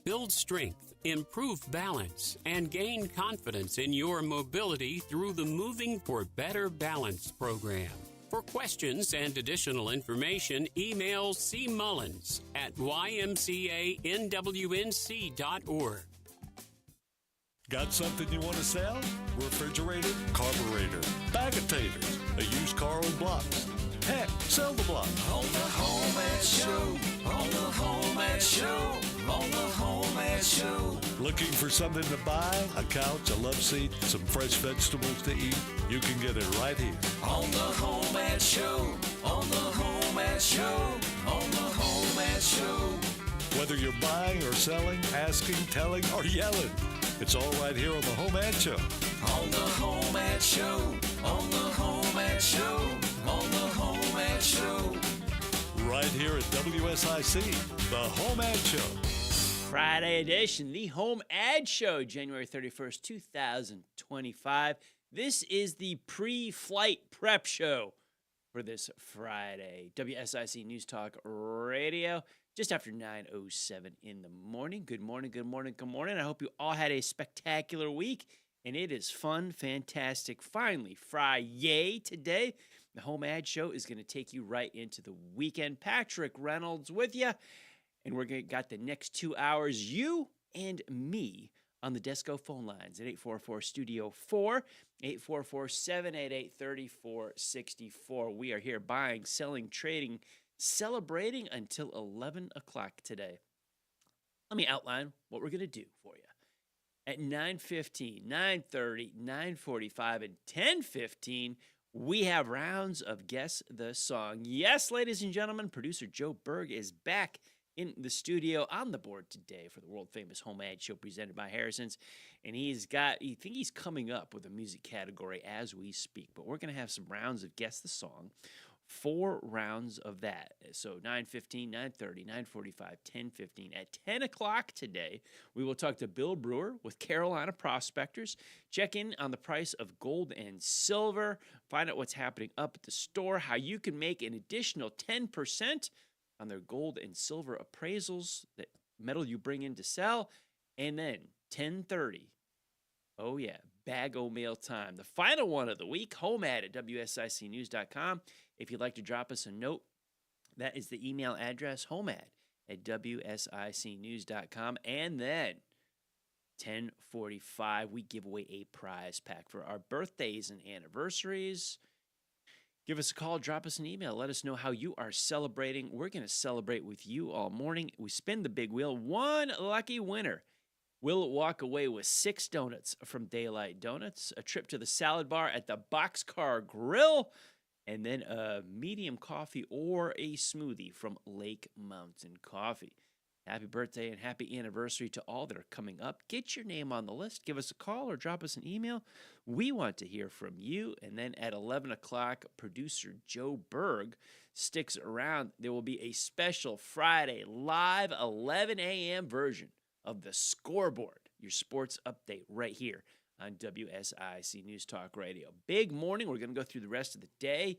Build strength, improve balance, and gain confidence in your mobility through the Moving for Better Balance program. For questions and additional information, email C. Mullins at ymcanwnc.org. Got something you want to sell? Refrigerator, carburetor, bag of taters, a used car on blocks. Heck, sell the block. On the HomeAd Show, on the HomeAd Show, on the HomeAd Show. Looking for something to buy? A couch, a love seat, some fresh vegetables to eat? You can get it right here. On the HomeAd Show, on the HomeAd Show, on the HomeAd Show. Whether you're buying or selling, asking, telling, or yelling, it's all right here on the HomeAd Show. On the HomeAd Show, on the HomeAd Show, on the HomeAd Show. Right here at WSIC, the HomeAd Show. Friday edition, the HomeAd Show, January 31st, 2025. This is the pre-flight prep show for this Friday. WSIC News Talk Radio, just after 9:07 in the morning. Good morning, good morning, good morning. I hope you all had a spectacular week, and it is fun, fantastic. Finally, Friday today. The HomeAd Show is going to take you right into the weekend. Patrick Reynolds with you, and we're got the next 2 hours, you and me, on the Desco phone lines at 844-STUDIO-4, 844-788-3464. We are here buying, selling, trading, celebrating until 11 o'clock today. Let me outline what we're going to do for you. At 9:15, 9:30, 9:45, and 10:15, we have rounds of Guess the Song. Yes, ladies and gentlemen, producer Joe Berg is back in the studio on the board today for the world-famous HomeAd Show presented by Harrison's. And I think he's coming up with a music category as we speak. But we're going to have some rounds of Guess the Song. 4 rounds of that. So 9:15, 9:30, 9:45, 10:15. At 10 o'clock today, we will talk to Bill Brewer with Carolina Prospectors. Check in on the price of gold and silver. Find out what's happening up at the store, how you can make an additional 10% on their gold and silver appraisals, that metal you bring in to sell. And then 10:30. Oh, yeah, bag o' mail time. The final one of the week, HomeAd at WSICnews.com. If you'd like to drop us a note, that is the email address, HomeAd at WSICnews.com. And then 10:45, we give away a prize pack for our birthdays and anniversaries. Give us a call, drop us an email. Let us know how you are celebrating. We're going to celebrate with you all morning. We spin the big wheel. One lucky winner will walk away with 6 donuts from Daylight Donuts, a trip to the salad bar at the Boxcar Grill, and then a medium coffee or a smoothie from Lake Mountain Coffee. Happy birthday and happy anniversary to all that are coming up. Get your name on the list. Give us a call or drop us an email. We want to hear from you. And then at 11 o'clock, producer Joe Berg sticks around. There will be a special Friday live 11 a.m. version of The Scoreboard, your sports update right here on WSIC News Talk Radio. Big morning. We're going to go through the rest of the day.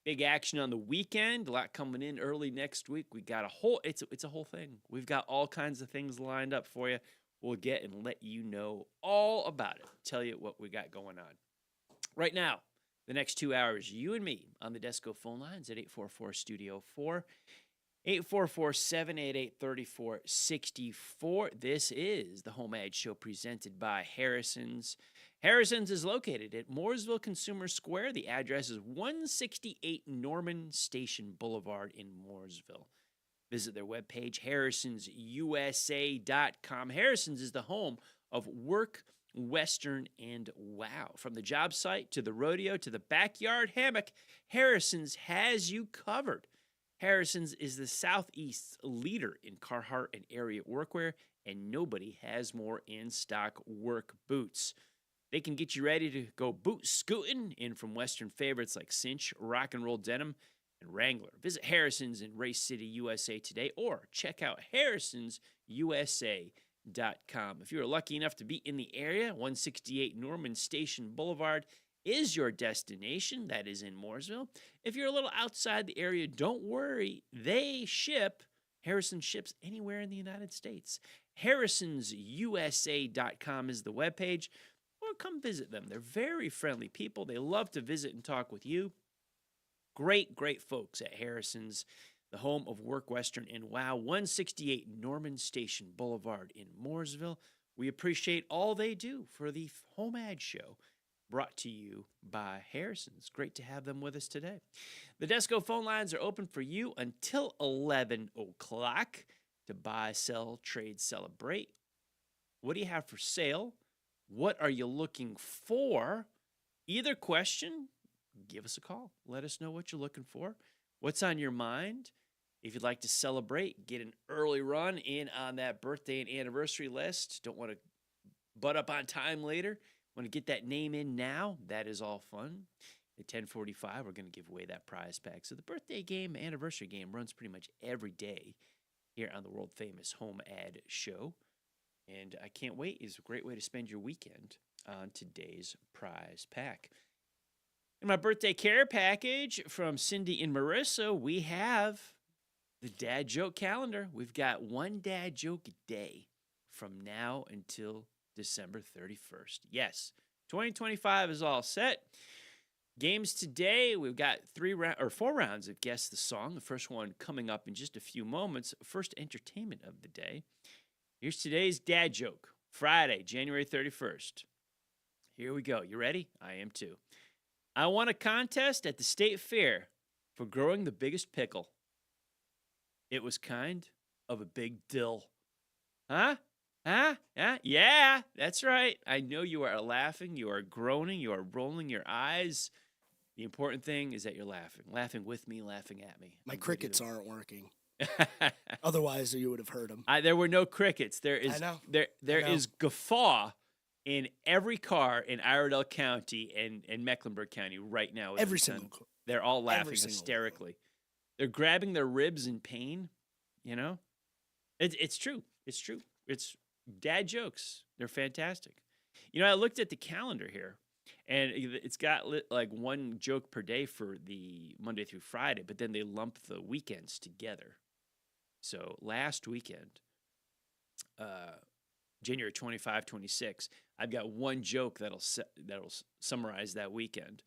Big action on the weekend. A lot coming in early next week. We got it's a whole thing. We've got all kinds of things lined up for you. We'll get and let you know all about it. Tell you what we got going on. Right now, the next 2 hours, you and me on the Desco phone lines at 844-STUDIO-4. 844-788-3464. This is the HomeAd Show presented by Harrison's. Harrison's is located at Mooresville Consumer Square. The address is 168 Norman Station Boulevard in Mooresville. Visit their webpage, harrisonsusa.com. Harrison's is the home of work, western, and wow. From the job site to the rodeo to the backyard hammock, Harrison's has you covered. Harrison's is the Southeast's leader in Carhartt and area workwear, and nobody has more in-stock work boots. They can get you ready to go boot scooting in from Western favorites like Cinch, Rock and Roll Denim, and Wrangler. Visit Harrison's in Race City, USA today, or check out harrisonsusa.com. If you're lucky enough to be in the area, 168 Norman Station Boulevard is your destination. That is in Mooresville. If you're a little outside the area, don't worry. They ship. Harrison ships anywhere in the United States. harrisonsusa.com is the webpage, or come visit them. They're very friendly people. They love to visit and talk with you. Great, great folks at Harrison's, the home of Work Western and Wow, 168 Norman Station Boulevard in Mooresville. We appreciate all they do for the HomeAd Show, brought to you by Harrison's. Great to have them with us today. The Desco phone lines are open for you until 11 o'clock to buy, sell, trade, celebrate. What do you have for sale? What are you looking for? Either question, give us a call. Let us know what you're looking for. What's on your mind? If you'd like to celebrate, get an early run in on that birthday and anniversary list. Don't want to butt up on time later. Want to get that name in now? That is all fun. At 10:45, we're going to give away that prize pack. So the birthday game, anniversary game runs pretty much every day here on the world-famous HomeAd Show. And I can't wait. It's a great way to spend your weekend on today's prize pack. In my birthday care package from Cindy and Marissa, we have the dad joke calendar. We've got one dad joke a day from now until December 31st. Yes, 2025 is all set. Games today, we've got 4 rounds of Guess the Song. The first one coming up in just a few moments. First entertainment of the day. Here's today's dad joke, Friday, January 31st. Here we go. You ready? I am too. I won a contest at the state fair for growing the biggest pickle. It was kind of a big dill. Huh? Yeah, that's right. I know you are laughing, you are groaning, you are rolling your eyes. The important thing is that you're laughing with me, laughing at me. My crickets aren't working. Otherwise, you would have heard them. There were no crickets. There is I know. There is guffaw in every car in Iredell County and Mecklenburg County right now. Every single car. They're all laughing hysterically. They're grabbing their ribs in pain. You know, it's true. It's true. It's dad jokes. They're fantastic. You know, I looked at the calendar here, and it's got like one joke per day for the Monday through Friday, but then they lump the weekends together. So last weekend, January 25, 26, I've got one joke that'll summarize that weekend,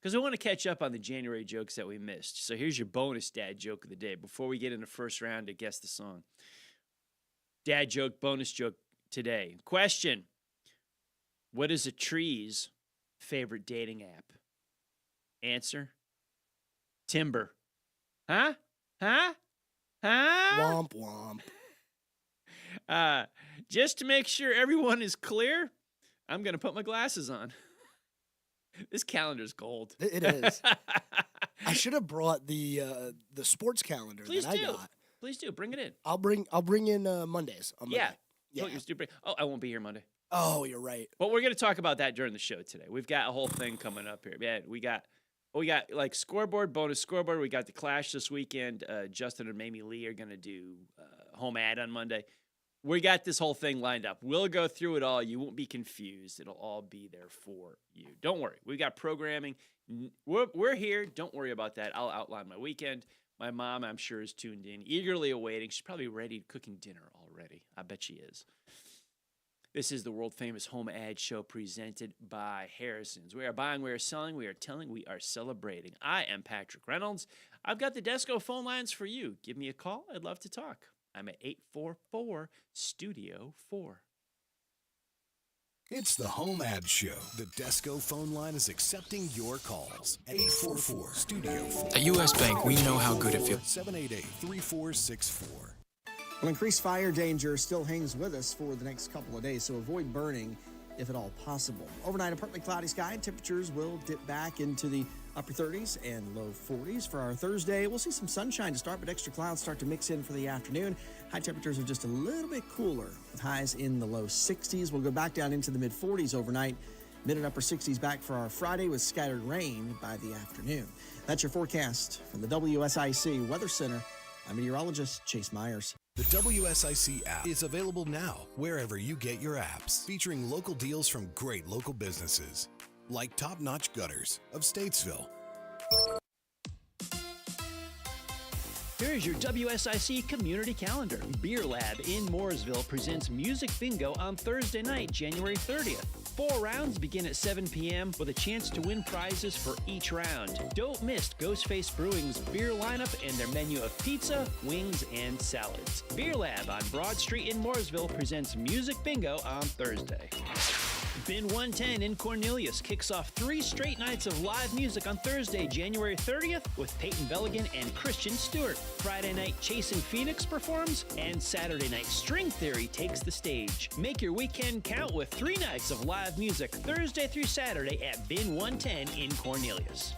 because I want to catch up on the January jokes that we missed. So here's your bonus dad joke of the day before we get in the first round to Guess the Song. Dad joke, bonus joke today. Question: what is a tree's favorite dating app? Answer: Timber. Huh? Womp womp. Just to make sure everyone is clear, I'm going to put my glasses on. This calendar's gold. It is. I should have brought the sports calendar Please that do. I got. Please do. Bring it in. I'll bring in Mondays. On Monday. Yeah. Oh, I won't be here Monday. Oh, you're right. But we're going to talk about that during the show today. We've got a whole thing coming up here. Man, we got like scoreboard, bonus scoreboard. We got the Clash this weekend. Justin and Mamie Lee are going to do home ad on Monday. We got this whole thing lined up. We'll go through it all. You won't be confused. It'll all be there for you. Don't worry. We got programming. We're here. Don't worry about that. I'll outline my weekend. My mom, I'm sure, is tuned in, eagerly awaiting. She's probably ready cooking dinner already. I bet she is. This is the world-famous HomeAd Show presented by Harrison's. We are buying, we are selling, we are telling, we are celebrating. I am Patrick Reynolds. I've got the Desco phone lines for you. Give me a call. I'd love to talk. I'm at 844-STUDIO-4. It's the HomeAd Show. The Desco phone line is accepting your calls at 844-STUDIO-4. At U.S. Bank, we know how good it feels. 788-3464. Well, increased fire danger still hangs with us for the next couple of days, so avoid burning if at all possible. Overnight, a partly cloudy sky. Temperatures will dip back into the upper 30s and low 40s. For our Thursday, we'll see some sunshine to start, but extra clouds start to mix in for the afternoon. High temperatures are just a little bit cooler, with highs in the low 60s. We'll go back down into the mid-40s overnight. Mid and upper 60s back for our Friday with scattered rain by the afternoon. That's your forecast from the WSIC Weather Center. I'm meteorologist Chase Myers. The WSIC app is available now wherever you get your apps, featuring local deals from great local businesses, like Top Notch Gutters of Statesville. Here's your WSIC community calendar. Beer Lab in Mooresville presents Music Bingo on Thursday night, January 30th. 4 rounds begin at 7 p.m. with a chance to win prizes for each round. Don't miss Ghostface Brewing's beer lineup and their menu of pizza, wings, and salads. Beer Lab on Broad Street in Mooresville presents Music Bingo on Thursday. Bin 110 in Cornelius kicks off 3 straight nights of live music on Thursday, January 30th with Peyton Belligan and Christian Stewart. Friday night, Chasing Phoenix performs, and Saturday night, String Theory takes the stage. Make your weekend count with 3 nights of live music Thursday through Saturday at Bin 110 in Cornelius.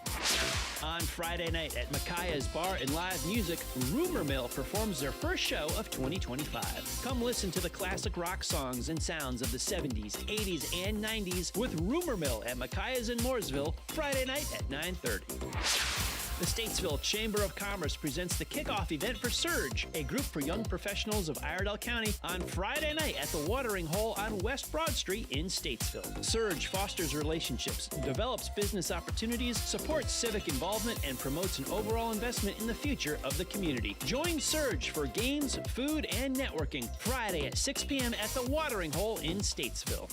On Friday night at Micaiah's Bar and Live Music, Rumor Mill performs their first show of 2025. Come listen to the classic rock songs and sounds of the 70s, 80s, and 90s with Rumor Mill at Micaiah's in Mooresville, Friday night at 9:30. The Statesville Chamber of Commerce presents the kickoff event for Surge, a group for young professionals of Iredell County, on Friday night at the Watering Hole on West Broad Street in Statesville. Surge fosters relationships, develops business opportunities, supports civic involvement, and promotes an overall investment in the future of the community. Join Surge for games, food, and networking Friday at 6 p.m. at the Watering Hole in Statesville.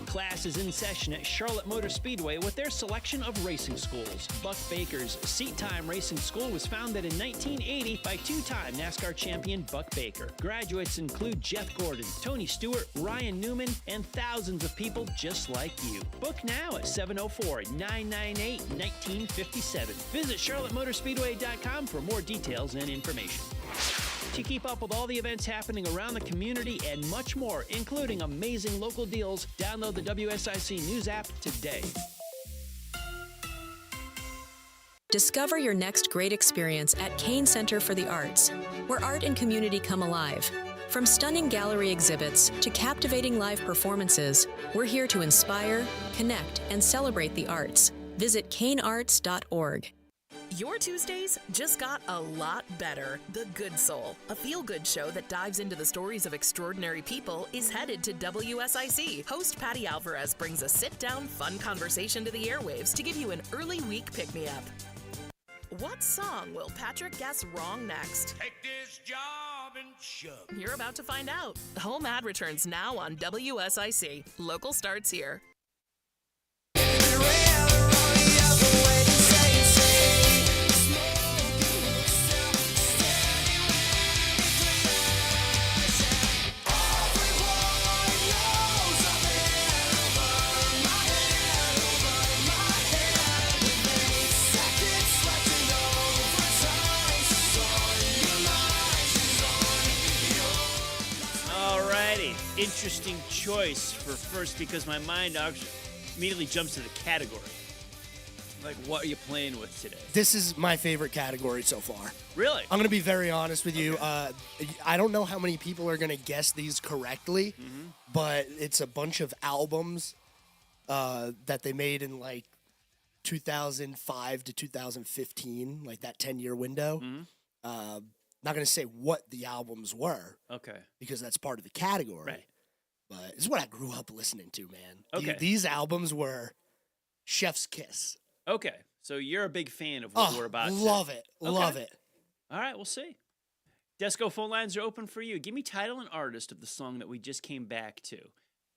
Class is in session at Charlotte Motor Speedway with their selection of racing schools. Buck Baker's Seat Time Racing School was founded in 1980 by 2-time NASCAR champion Buck Baker. Graduates include Jeff Gordon, Tony Stewart, Ryan Newman, and thousands of people just like you. Book now at 704-998-1957. Visit charlottemotorspeedway.com for more details and information. To keep up with all the events happening around the community and much more, including amazing local deals, download the WSIC News app today. Discover your next great experience at Kane Center for the Arts, where art and community come alive. From stunning gallery exhibits to captivating live performances, we're here to inspire, connect, and celebrate the arts. Visit kanearts.org. Your Tuesdays just got a lot better. The Good Soul, a feel-good show that dives into the stories of extraordinary people, is headed to WSIC. Host Patty Alvarez brings a sit-down, fun conversation to the airwaves to give you an early week pick-me-up. What song will Patrick guess wrong next? Take this job and shove. You're about to find out. HomeAd returns now on WSIC. Local starts here. Interesting choice for first because my mind immediately jumps to the category. Like, what are you playing with today? This is my favorite category so far. Really? I'm going to be very honest with you. I don't know how many people are going to guess these correctly, but it's a bunch of albums that they made in like 2005 to 2015, like that 10-year window. Not going to say what the albums were. Okay. Because that's part of the category. Right. But this is what I grew up listening to, man. Okay. These albums were chef's kiss. Okay. So you're a big fan of what we're about to. Love it. Love it. All right, we'll see. Desco phone lines are open for you. Give me title and artist of the song that we just came back to.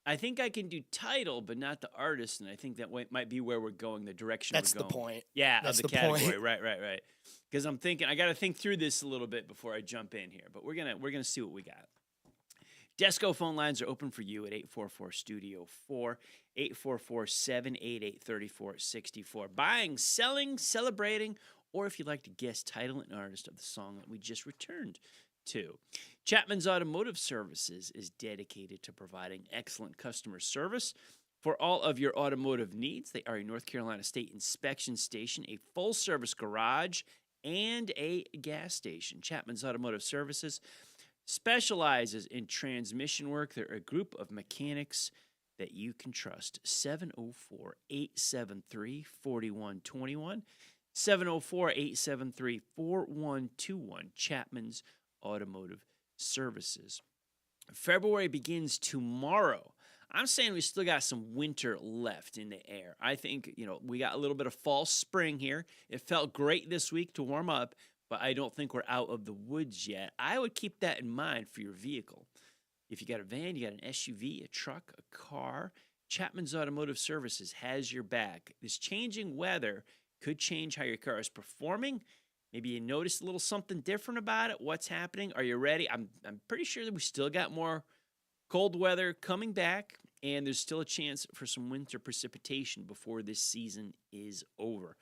I think I can do title, but not the artist, and I think that might be where we're going, the direction That's we're going. the point. Yeah, That's of the the category. point. Right. Because I'm thinking, I got to think through this a little bit before I jump in here, but we're gonna see what we got. Desco phone lines are open for you at 844-STUDIO-4, 844-788-3464. Buying, selling, celebrating, or if you'd like to guess title and artist of the song that we just returned to. Chapman's Automotive Services is dedicated to providing excellent customer service for all of your automotive needs. They are a North Carolina State inspection station, a full-service garage, and a gas station. Chapman's Automotive Services specializes in transmission work. They're a group of mechanics that you can trust. 704-873-4121. 704-873-4121. Chapman's Automotive Services. February begins tomorrow. I'm saying we still got some winter left in the air. I think, we got a little bit of fall spring here. It felt great this week to warm up, but I don't think we're out of the woods yet. I would keep that in mind for your vehicle. If you got a van, you got an SUV, a truck, a car, Chapman's Automotive Services has your back. This changing weather could change how your car is performing. Maybe you noticed a little something different about it. What's happening? Are you ready? I'm pretty sure that we still got more cold weather coming back, and there's still a chance for some winter precipitation before this season is over.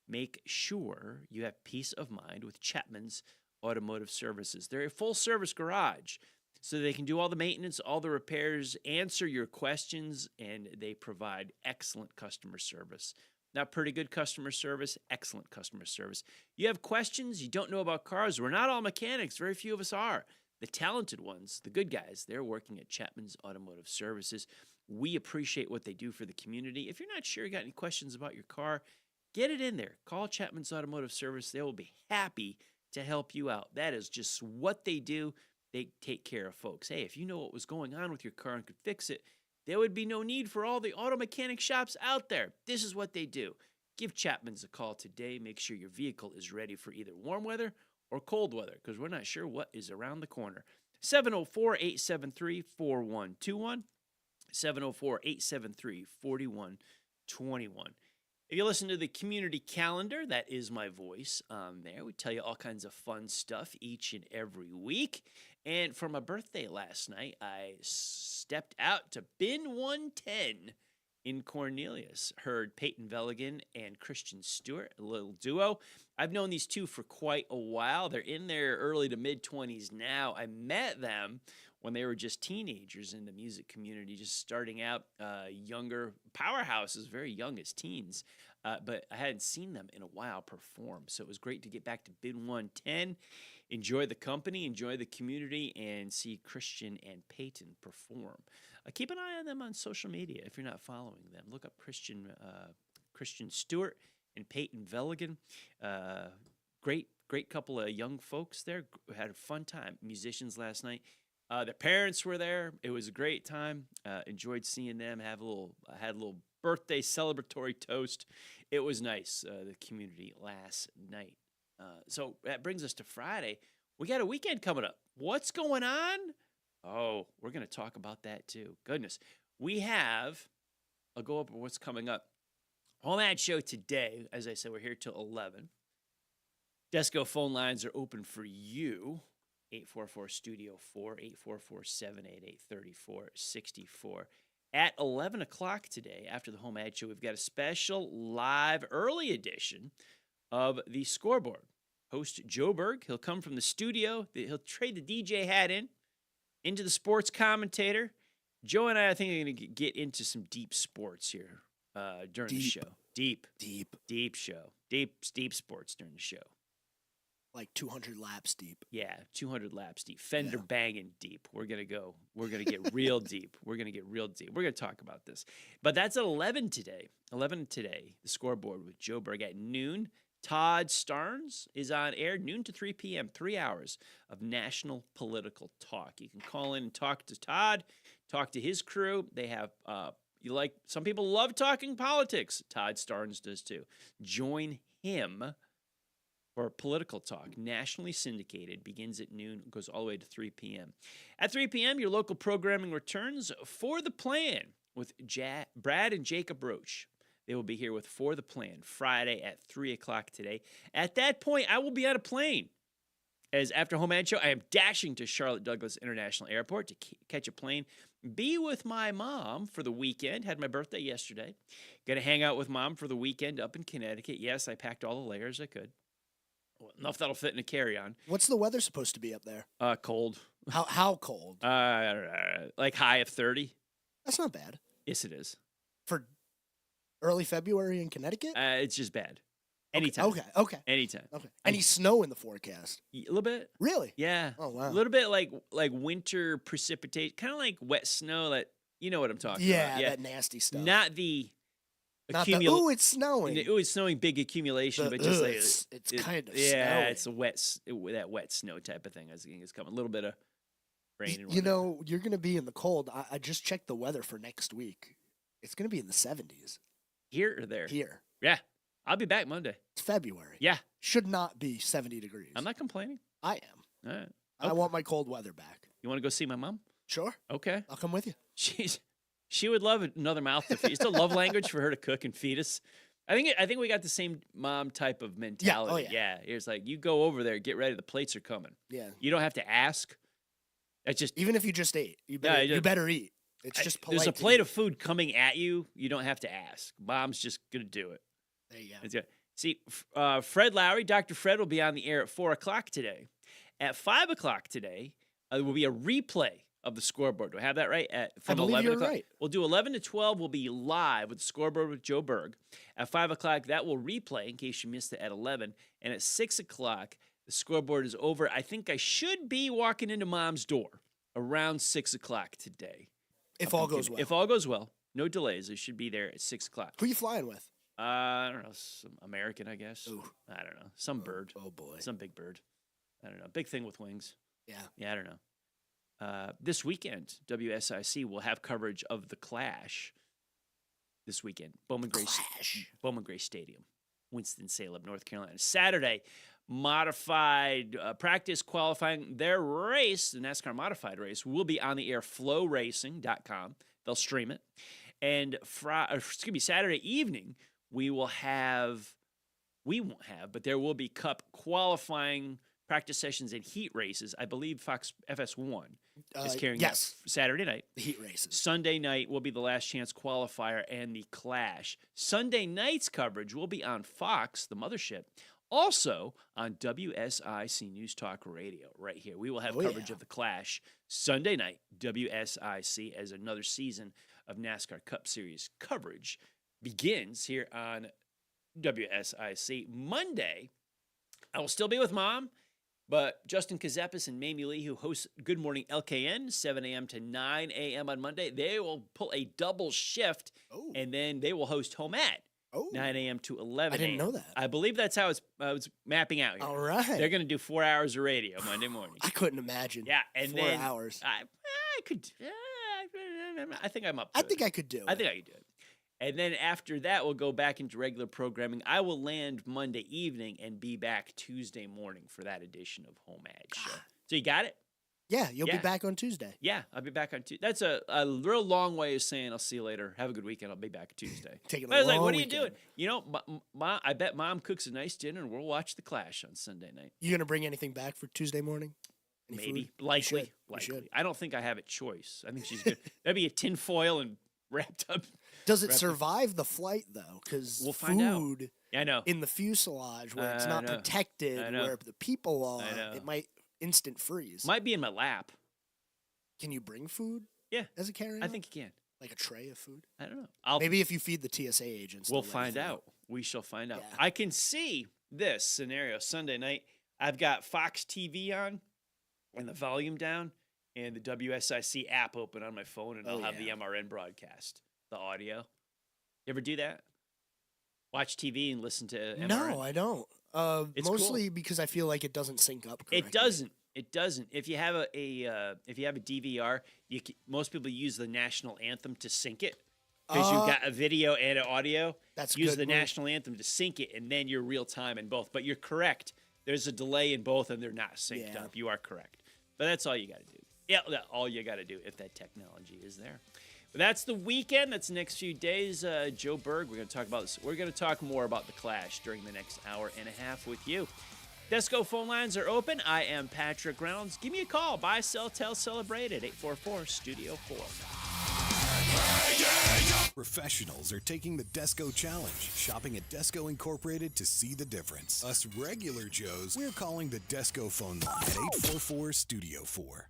Make sure you have peace of mind with Chapman's Automotive Services. They're a full-service garage, so they can do all the maintenance, all the repairs, answer your questions, and they provide excellent customer service. Not pretty good customer service, excellent customer service. You have questions, you don't know about cars. We're not all mechanics. Very few of us are. The talented ones, the good guys, they're working at Chapman's Automotive Services. We appreciate what they do for the community. If you're not sure you got any questions about your car, get it in there. Call Chapman's Automotive Service. They will be happy to help you out. That is just what they do. They take care of folks. Hey, if you know what was going on with your car and could fix it, there would be no need for all the auto mechanic shops out there. This is what they do. Give Chapman's a call today. Make sure your vehicle is ready for either warm weather or cold weather, because we're not sure what is around the corner. 704-873-4121, 704-873-4121. If you listen to the community calendar, that is my voice on there. We tell you all kinds of fun stuff each and every week. And for my birthday last night, I stepped out to Bin 110 in Cornelius. Heard Peyton Velligan and Christian Stewart, a little duo. I've known these two for quite a while. They're in their early to mid-20s now. I met them when they were just teenagers in the music community, just starting out, younger powerhouses, very young as teens. But I hadn't seen them in a while perform. So it was great to get back to Bin 110, enjoy the company, enjoy the community, and see Christian and Peyton perform. Keep an eye on them on social media if you're not following them. Look up Christian Stewart and Peyton Velligan. Great couple of young folks there. Had a fun time. Musicians last night. Their parents were there. It was a great time. Enjoyed seeing them. Had a little birthday celebratory toast. It was nice. The community last night. So that brings us to Friday. We got a weekend coming up. What's going on? Oh, we're going to talk about that too. Goodness. I'll go over what's coming up. HomeAd Show today. As I said, we're here till 11. Desco phone lines are open for you. 844-STUDIO-4, 844-788-3464. At 11 o'clock today, after the HomeAd Show, we've got a special live early edition of The Scoreboard. Host Joe Berg, he'll come from the studio. He'll trade the DJ hat into the sports commentator. Joe and I think, are going to get into some deep sports here during the show. Deep show. Deep sports during the show. Like 200 laps deep. Yeah, 200 laps deep. Fender banging deep. We're going to get real deep. We're going to talk about this. But that's at 11 today. 11 today, The Scoreboard with Joe Berg at noon. Todd Starnes is on air, noon to 3 p.m., 3 hours of national political talk. You can call in and talk to Todd, talk to his crew. They have, some people love talking politics. Todd Starnes does too. Join him for political talk, nationally syndicated, begins at noon, goes all the way to 3 p.m. At 3 p.m., your local programming returns For the Plan with Brad and Jacob Roach. They will be here with For the Plan Friday at 3 o'clock today. At that point, I will be on a plane. As after HomeAd Show, I am dashing to Charlotte Douglas International Airport to catch a plane, be with my mom for the weekend. Had my birthday yesterday. Going to hang out with Mom for the weekend up in Connecticut. Yes, I packed all the layers I could. Enough that'll fit in a carry-on. What's the weather supposed to be up there? Cold. How cold? Like high of 30. That's not bad. Yes, it is. For early February in Connecticut? It's just bad. Anytime. Okay. Anytime. Okay. Any snow in the forecast? A little bit. Really? Yeah. Oh, wow. A little bit like winter precipitation, kind of like wet snow. That you know what I'm talking about. Yeah, that nasty stuff. Not the ooh, it's snowing. Ooh, it's snowing, big accumulation, but just like it's kind of yeah, snowy. it's that wet snow type of thing. I think it's coming. A little bit of rain. And you know, you're going to be in the cold. I just checked the weather for next week. It's going to be in the 70s. Here or there? Here. Yeah. I'll be back Monday. It's February. Yeah. Should not be 70 degrees. I'm not complaining. I am. All right. I want my cold weather back. You want to go see my mom? Sure. Okay. I'll come with you. She would love another mouth to feed. It's a love language for her to cook and feed us. I think we got the same mom type of mentality. Yeah. It's like, you go over there, get ready, the plates are coming. Yeah. You don't have to ask. That's just Even if you just ate, you better eat. It's just polite. There's a plate of food coming at you. You don't have to ask. Mom's just gonna do it. There you go. It's good. See, Fred Lowry, Dr. Fred will be on the air at 4 o'clock today. At 5 o'clock today, will be a replay of the scoreboard. Do I have that right? From I believe 11 you're o'clock. right. We'll do 11 to 12. We'll be live with the scoreboard with Joe Berg. At 5 o'clock, that will replay in case you missed it at 11. And at 6 o'clock, the scoreboard is over. I think I should be walking into Mom's door around 6 o'clock today. If all goes well. If all goes well. No delays. I should be there at 6 o'clock. Who are you flying with? I don't know. Some American, I guess. Ooh. I don't know. Some bird. Oh, boy. Some big bird. I don't know. Big thing with wings. Yeah. Yeah, I don't know. This weekend, WSIC will have coverage of the Clash. This weekend, Bowman Gray Stadium, Winston-Salem, North Carolina. Saturday, modified practice qualifying. Their race, the NASCAR modified race, will be on the air. FlowRacing.com. They'll stream it. And Saturday evening, we won't have, but there will be Cup qualifying practice sessions and heat races. I believe Fox FS1 is carrying that Saturday night. The heat races. Sunday night will be the last chance qualifier and the Clash. Sunday night's coverage will be on Fox, the mothership. Also on WSIC News Talk Radio right here. We will have coverage of the Clash Sunday night, WSIC, as another season of NASCAR Cup Series coverage begins here on WSIC. Monday, I will still be with Mom, but Justin Kazepis and Mamie Lee, who host Good Morning LKN, 7 a.m. to 9 a.m. on Monday, they will pull a double shift, and then they will host HomeAd. 9 a.m. to 11 a.m. I didn't know that. I believe that's how it's mapping out here. All right. They're going to do 4 hours of radio Monday morning. I couldn't imagine. Yeah, and 4 then hours. I could. I think I'm up. I think I could do it. I think I could do it. And then after that, we'll go back into regular programming. I will land Monday evening and be back Tuesday morning for that edition of HomeAd Show. So you got it? Yeah, you'll be back on Tuesday. Yeah, I'll be back on Tuesday. That's a real long way of saying I'll see you later. Have a good weekend. I'll be back Tuesday. Taking I was like, what are weekend. you doing? You know, I bet Mom cooks a nice dinner and we'll watch the Clash on Sunday night. You going to bring anything back for Tuesday morning? Any Maybe. food? Likely. You should. I don't think I have a choice. I think she's good. That'd be a tin foil and wrapped up. Does it survive the flight, though? Because we'll find out. food I know. in the fuselage where it's I not know. protected, I know. where the people are, I know. it might instant freeze. Might be in my lap. Can you bring food Yeah. as a carry-on? I think you can. Like a tray of food? I don't know. Maybe if you feed the TSA agents. We'll they'll let you find through. out. We shall find out. Yeah. I can see this scenario Sunday night. I've got Fox TV on and the volume down and the WSIC app open on my phone, and I'll have the MRN broadcast, the audio. You ever do that? Watch TV and listen to MRN? No, I don't. It's mostly cool. because I feel like it doesn't sync up correctly. It doesn't. It doesn't. If you have a DVR, most people use the national anthem to sync it because you've got a video and an audio. That's use good the move. national anthem to sync it, and then you're real time in both. But you're correct. There's a delay in both, and they're not synced up. You are correct. But that's all you got to do. Yeah, that's all you got to do if that technology is there. But that's the weekend. That's the next few days. Joe Berg, we're going to talk about this. We're going to talk more about the Clash during the next hour and a half with you. Desco phone lines are open. I am Patrick Reynolds. Give me a call. Buy, sell, tell, celebrate at 844-STUDIO-4. Professionals are taking the Desco Challenge, shopping at Desco Incorporated to see the difference. Us regular Joes, we're calling the Desco phone line at 844-STUDIO-4.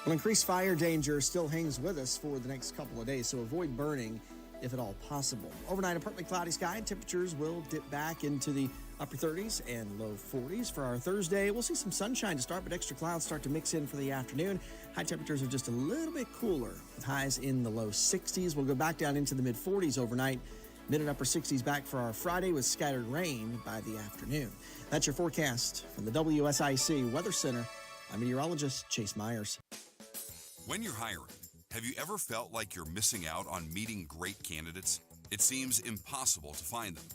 Well, increased fire danger still hangs with us for the next couple of days, so avoid burning if at all possible. Overnight, a partly cloudy sky. Temperatures will dip back into the upper 30s and low 40s. For our Thursday, we'll see some sunshine to start, but extra clouds start to mix in for the afternoon. High temperatures are just a little bit cooler, with highs in the low 60s. We'll go back down into the mid-40s overnight. Mid and upper 60s back for our Friday with scattered rain by the afternoon. That's your forecast from the WSIC Weather Center. I'm meteorologist Chase Myers. When you're hiring, have you ever felt like you're missing out on meeting great candidates? It seems impossible to find them.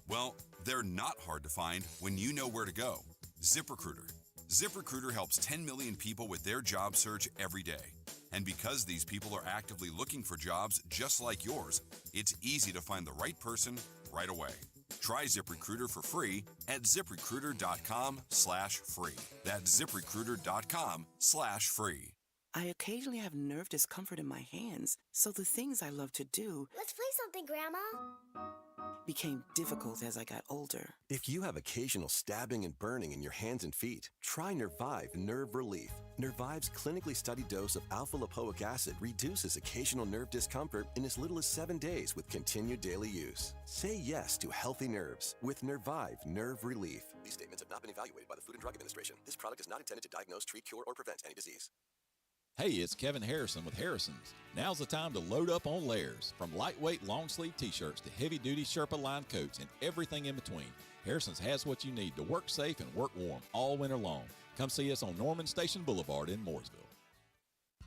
Well, They're not hard to find when you know where to go. ZipRecruiter. ZipRecruiter helps 10 million people with their job search every day. And because these people are actively looking for jobs just like yours, it's easy to find the right person right away. Try ZipRecruiter for free at ZipRecruiter.com/free. That's ZipRecruiter.com/free. I occasionally have nerve discomfort in my hands, so the things I love to do Let's play something, Grandma. became difficult as I got older. If you have occasional stabbing and burning in your hands and feet, try Nervive Nerve Relief. Nervive's clinically studied dose of alpha-lipoic acid reduces occasional nerve discomfort in as little as 7 days with continued daily use. Say yes to healthy nerves with Nervive Nerve Relief. These statements have not been evaluated by the Food and Drug Administration. This product is not intended to diagnose, treat, cure, or prevent any disease. Hey, it's Kevin Harrison with Harrison's. Now's the time to load up on layers. From lightweight long-sleeve t-shirts to heavy-duty Sherpa-lined coats and everything in between, Harrison's has what you need to work safe and work warm all winter long. Come see us on Norman Station Boulevard in Mooresville.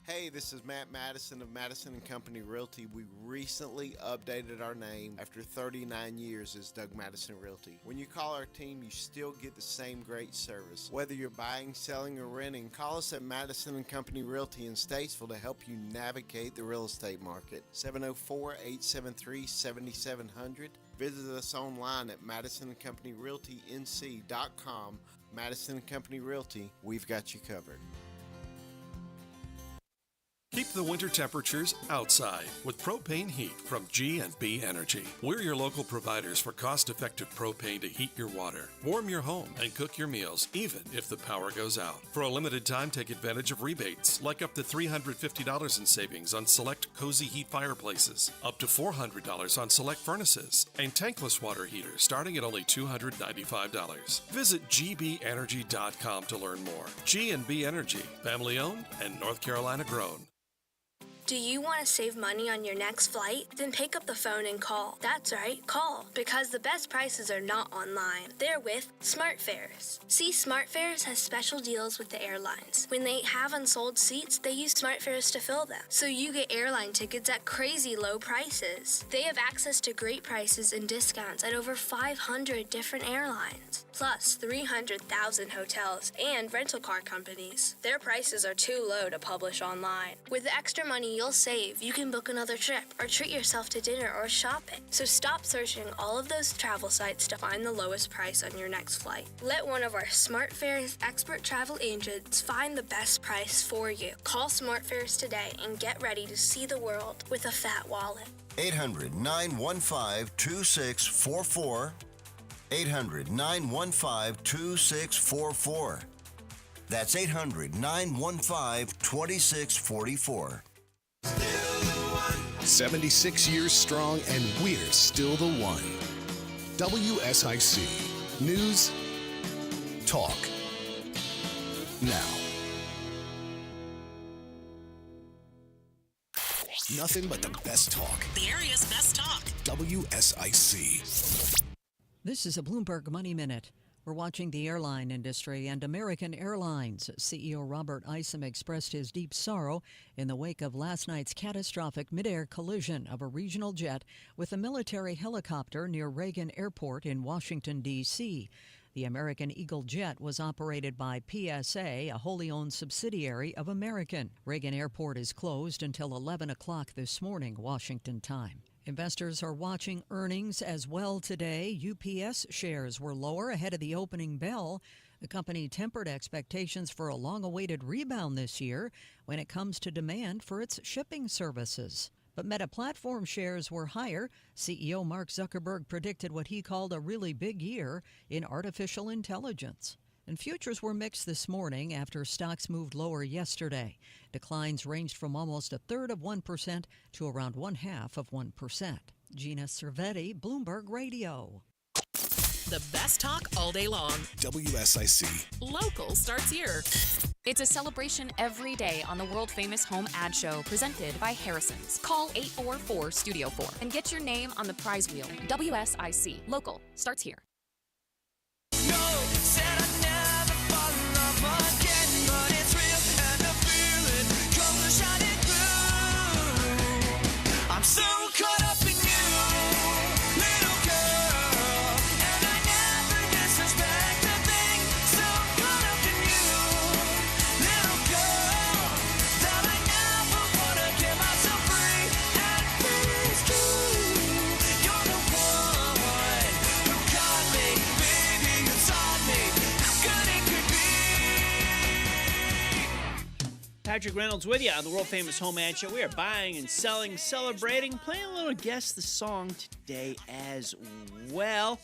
Hey, this is Matt Madison of Madison & Company Realty. We recently updated our name after 39 years as Doug Madison Realty. When you call our team, you still get the same great service. Whether you're buying, selling, or renting, call us at Madison & Company Realty in Statesville to help you navigate the real estate market. 704-873-7700. Visit us online at MadisonandCompanyRealtyNC.com. Madison & Company Realty, we've got you covered. Keep the winter temperatures outside with propane heat from G&B Energy. We're your local providers for cost-effective propane to heat your water, warm your home, and cook your meals, even if the power goes out. For a limited time, take advantage of rebates, like up to $350 in savings on select Cozy Heat fireplaces, up to $400 on select furnaces, and tankless water heaters starting at only $295. Visit gbenergy.com to learn more. G&B Energy, family-owned and North Carolina grown. Do you want to save money on your next flight? Then pick up the phone and call. That's right, call. Because the best prices are not online. They're with SmartFares. See, SmartFares has special deals with the airlines. When they have unsold seats, they use SmartFares to fill them. So you get airline tickets at crazy low prices. They have access to great prices and discounts at over 500 different airlines. Plus 300,000 hotels and rental car companies. Their prices are too low to publish online. With the extra money you'll save, you can book another trip or treat yourself to dinner or shopping. So stop searching all of those travel sites to find the lowest price on your next flight. Let one of our SmartFares expert travel agents find the best price for you. Call SmartFares today and get ready to see the world with a fat wallet. 800-915-2644. 800-915-2644. That's 800-915-2644. 76 years strong, and we're still the one. WSIC. News. Talk. Now. Nothing but the best talk. The area's best talk. WSIC. This is a Bloomberg Money Minute. We're watching the airline industry and American Airlines. CEO Robert Isom expressed his deep sorrow in the wake of last night's catastrophic midair collision of a regional jet with a military helicopter near Reagan Airport in Washington, D.C. The American Eagle jet was operated by PSA, a wholly owned subsidiary of American. Reagan Airport is closed until 11 o'clock this morning, Washington time. Investors are watching earnings as well today. UPS shares were lower ahead of the opening bell. The company tempered expectations for a long-awaited rebound this year when it comes to demand for its shipping services. But Meta Platform shares were higher. CEO Mark Zuckerberg predicted what he called a really big year in artificial intelligence. And futures were mixed this morning after stocks moved lower yesterday. Declines ranged from almost 1/3% to around 1/2%. Gina Cervetti, Bloomberg Radio. The best talk all day long. WSIC. Local starts here. It's a celebration every day on the world-famous HomeAd Show presented by Harrison's. Call 844-STUDIO-4 and get your name on the prize wheel. WSIC. Local starts here. I'm so caught up in you, little girl, and I Patrick Reynolds with you on the world-famous HomeAd Show. We are buying and selling, celebrating, playing a little Guess the Song today as well.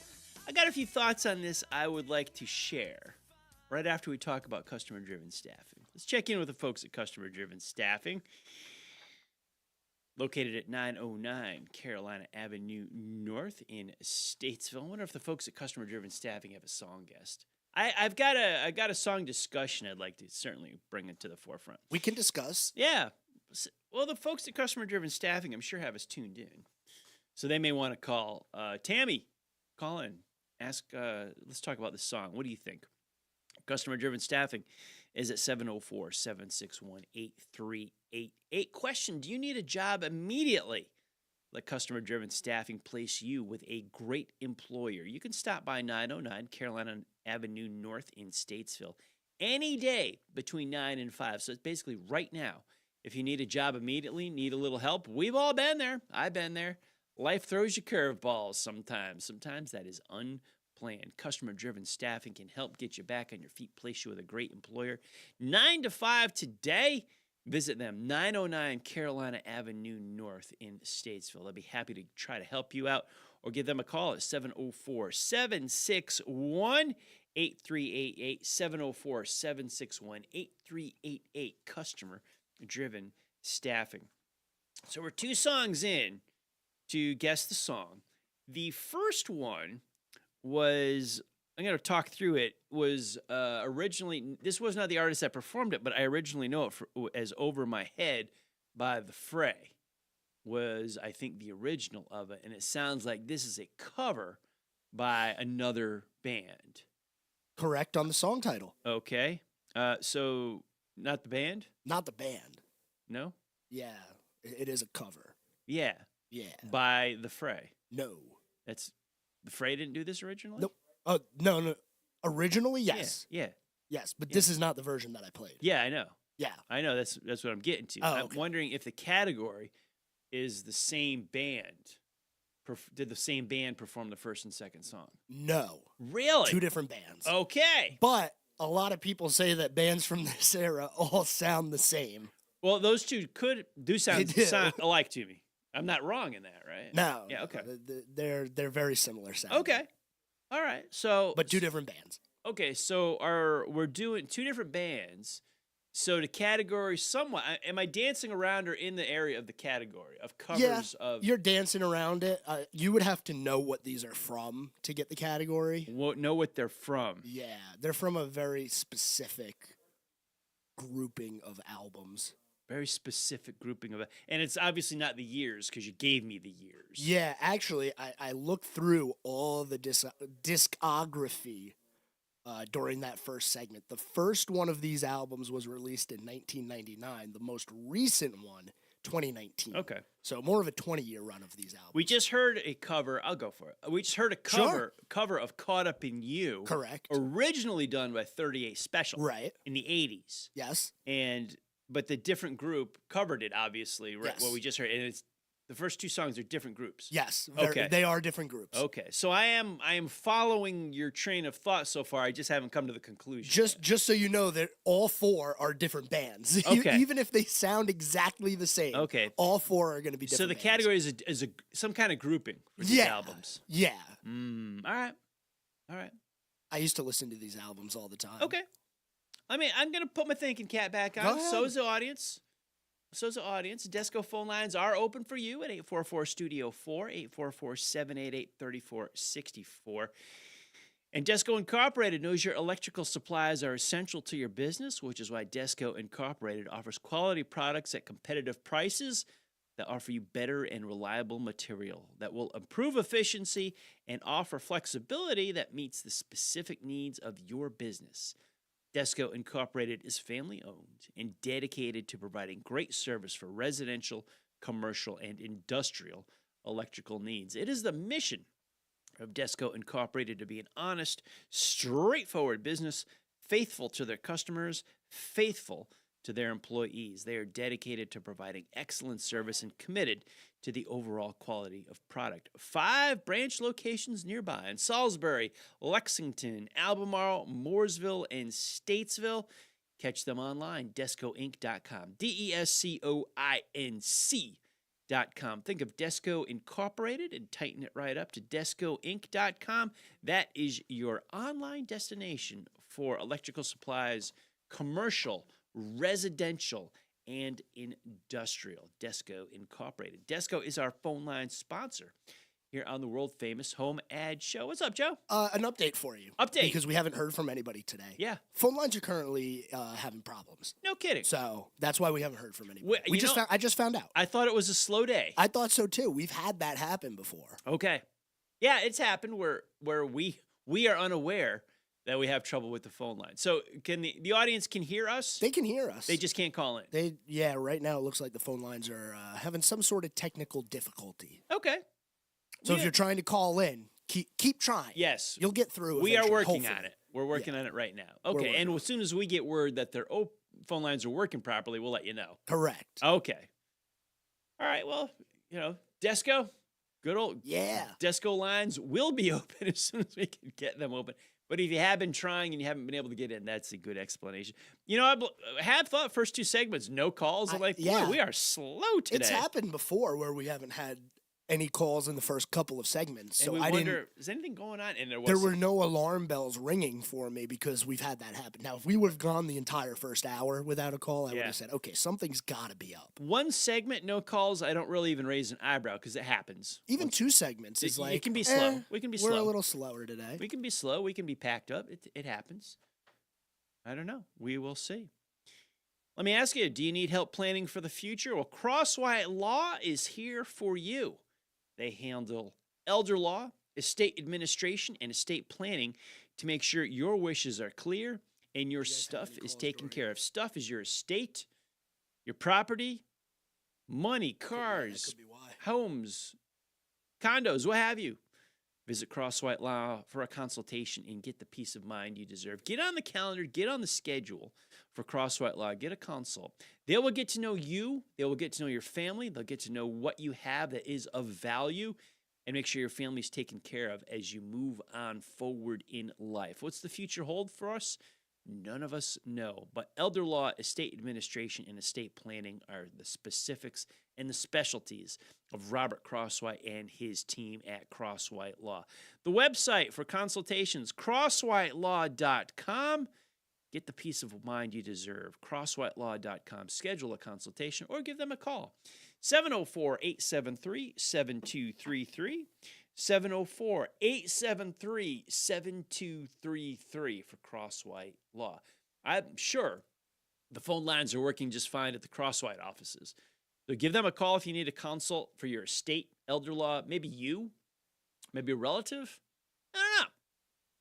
I got a few thoughts on this I would like to share right after we talk about customer-driven staffing. Let's check in with the folks at Customer-Driven Staffing, located at 909 Carolina Avenue North in Statesville. I wonder if the folks at Customer-Driven Staffing have a song guest. I've got a song discussion I'd like to certainly bring it to the forefront. We can discuss. Yeah. Well, the folks at Customer Driven Staffing, I'm sure, have us tuned in. So they may want to call. Tammy, call in. Ask, let's talk about this song. What do you think? Customer Driven Staffing is at 704-761-8388. Question, do you need a job immediately? Let Customer Driven Staffing place you with a great employer. You can stop by 909 Carolina Avenue North in Statesville any day between 9 and 5. So it's basically right now. If you need a job immediately, need a little help, we've all been there. I've been there. Life throws you curveballs sometimes. Sometimes that is unplanned. Customer Driven Staffing can help get you back on your feet, place you with a great employer. 9 to 5 today. Visit them, 909 Carolina Avenue North in Statesville. They'll be happy to try to help you out, or give them a call at 704-761-8388, 704-761-8388, Customer-Driven Staffing. So we're 2 songs in to Guess the Song. The first one was, I'm going to talk through it, was originally, this was not the artist that performed it, but I originally know it as Over My Head by The Fray was, I think, the original of it. And it sounds like this is a cover by another band. Correct on the song title. Okay. So not the band? Not the band. No? Yeah, it is a cover. Yeah. Yeah. By The Fray? No. The Fray didn't do this originally? Nope. No. Originally, yes. Yeah. Yes, but this is not the version that I played. Yeah, I know. Yeah. I know. That's what I'm getting to. Oh, I'm okay. wondering if the category is the same band. Did the same band perform the first and second song? No. Really? 2 different bands. Okay. But a lot of people say that bands from this era all sound the same. Well, those two do sound alike to me. I'm not wrong in that, right? No. Yeah, okay. They're very similar sounding. Okay. All right. So But 2 different bands. Okay, so we're doing 2 different bands. So the category somewhat, am I dancing around or in the area of the category of covers of? You're dancing around it. You would have to know what these are from to get the category. Know what they're from. Yeah, they're from a very specific grouping of albums. Very specific grouping of it. And it's obviously not the years because you gave me the years. Yeah, actually, I looked through all the discography during that first segment. The first one of these albums was released in 1999. The most recent one, 2019. Okay. So more of a 20-year run of these albums. We just heard a cover. I'll go for it. We just heard a cover of Caught Up in You. Correct. Originally done by 38 Special. Right. In the 80s. Yes. But the different group covered it, obviously, right? Yes. What we just heard. And it's the first 2 songs are different groups. Yes. Okay. They are different groups. Okay. So I am following your train of thought so far. I just haven't come to the conclusion. Just so you know that all 4 are different bands. Okay. Even if they sound exactly the same. Okay. All 4 are going to be different. So the bands. category is some kind of grouping for these albums. Yeah. All right. I used to listen to these albums all the time. Okay. I mean, I'm going to put my thinking cap back on. Go ahead. So is the audience. Desco phone lines are open for you at 844-STUDIO-4, 844-788-3464. And Desco Incorporated knows your electrical supplies are essential to your business, which is why Desco Incorporated offers quality products at competitive prices that offer you better and reliable material that will improve efficiency and offer flexibility that meets the specific needs of your business. Desco Incorporated is family-owned and dedicated to providing great service for residential, commercial, and industrial electrical needs. It is the mission of Desco Incorporated to be an honest, straightforward business, faithful to their customers, faithful to their employees. They are dedicated to providing excellent service and committed to the overall quality of product. 5 branch locations nearby in Salisbury, Lexington, Albemarle, Mooresville, and Statesville. Catch them online, descoinc.com, DESCOINC.com. Think of Desco Incorporated and tighten it right up to descoinc.com. That is your online destination for electrical supplies, commercial, residential, and industrial. Desco Incorporated. Desco is our phone line sponsor here on the world-famous HomeAd Show. What's up, Joe? An update for you. Update. Because we haven't heard from anybody today. Yeah. Phone lines are currently having problems. No kidding. So that's why we haven't heard from anybody. I just found out. I thought it was a slow day. I thought so too. We've had that happen before. Okay. Yeah, it's happened where we are unaware that we have trouble with the phone line. So can the audience can hear us? They can hear us. They just can't call in. Right now it looks like the phone lines are having some sort of technical difficulty. Okay. So if you're trying to call in, keep trying. Yes. You'll get through. We are working hopefully. on it. We're working on it right now. Okay. And as soon as we get word that their phone lines are working properly, we'll let you know. Correct. Okay. All right. Well, Desco, good old Desco lines will be open as soon as we can get them open. But if you have been trying and you haven't been able to get in, that's a good explanation. I have thought first two segments, no calls. I'm like, boy, we are slow today. It's happened before where we haven't had any calls in the first couple of segments. And so we I wonder, is anything going on? And there were no alarm bells ringing for me because we've had that happen. Now, if we would have gone the entire first hour without a call, I would have said, okay, something's got to be up. One segment, no calls, I don't really even raise an eyebrow because it happens. Even two segments is like, it can be slow. We can be slow. We're a little slower today. We can be slow. We can be packed up. It happens. I don't know. We will see. Let me ask you, do you need help planning for the future? Well, Crosswhite Law is here for you. They handle elder law, estate administration, and estate planning to make sure your wishes are clear and your stuff is taken care of. Stuff is your estate, your property, money, cars, homes, condos, what have you. Visit Crosswhite Law for a consultation and get the peace of mind you deserve. Get on the calendar, get on the schedule for Crosswhite Law. Get a consult. They will get to know you. They will get to know your family. They'll get to know what you have that is of value and make sure your family's taken care of as you move on forward in life. What's the future hold for us? None of us know. But elder law, estate administration, and estate planning are the specifics and the specialties of Robert Crosswhite and his team at Crosswhite Law. The website for consultations, crosswhitelaw.com. Get the peace of mind you deserve. Crosswhitelaw.com. Schedule a consultation or give them a call. 704-873-7233. 704-873-7233 for Crosswhite Law. I'm sure the phone lines are working just fine at the Crosswhite offices. So give them a call if you need a consult for your estate, elder law, maybe you, maybe a relative. I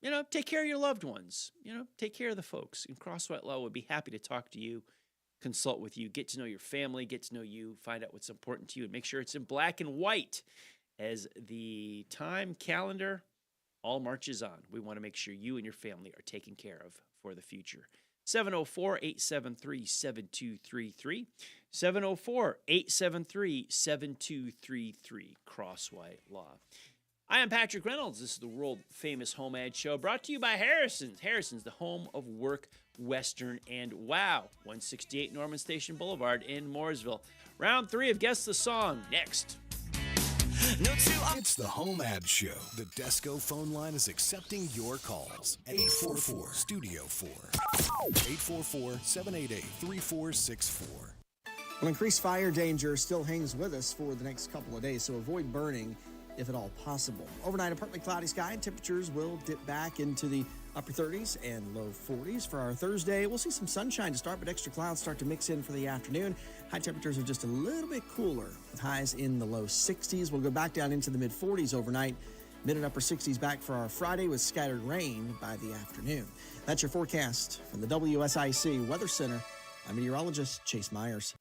don't know. Take care of your loved ones. Take care of the folks. And Crosswhite Law would be happy to talk to you, consult with you, get to know your family, get to know you, find out what's important to you, and make sure it's in black and white as the time calendar all marches on. We want to make sure you and your family are taken care of for the future. 704-873-7233. 704-873-7233. Crosswhite Law. I am Patrick Reynolds. This is the world-famous HomeAd Show, brought to you by Harrison's. Harrison's, the home of work, Western, and wow. 168 Norman Station Boulevard in Mooresville. Round 3 of Guess the Song, next. It's the HomeAd Show. The Desco phone line is accepting your calls at 844-STUDIO-4. 844-788-3464. Well, increased fire danger still hangs with us for the next couple of days, so avoid burning if at all possible. Overnight, a partly cloudy sky, and temperatures will dip back into the upper 30s and low 40s. For our Thursday, we'll see some sunshine to start, but extra clouds start to mix in for the afternoon. High temperatures are just a little bit cooler, with highs in the low 60s. We'll go back down into the mid-40s overnight. Mid and upper 60s back for our Friday with scattered rain by the afternoon. That's your forecast from the WSIC Weather Center. I'm meteorologist Chase Myers.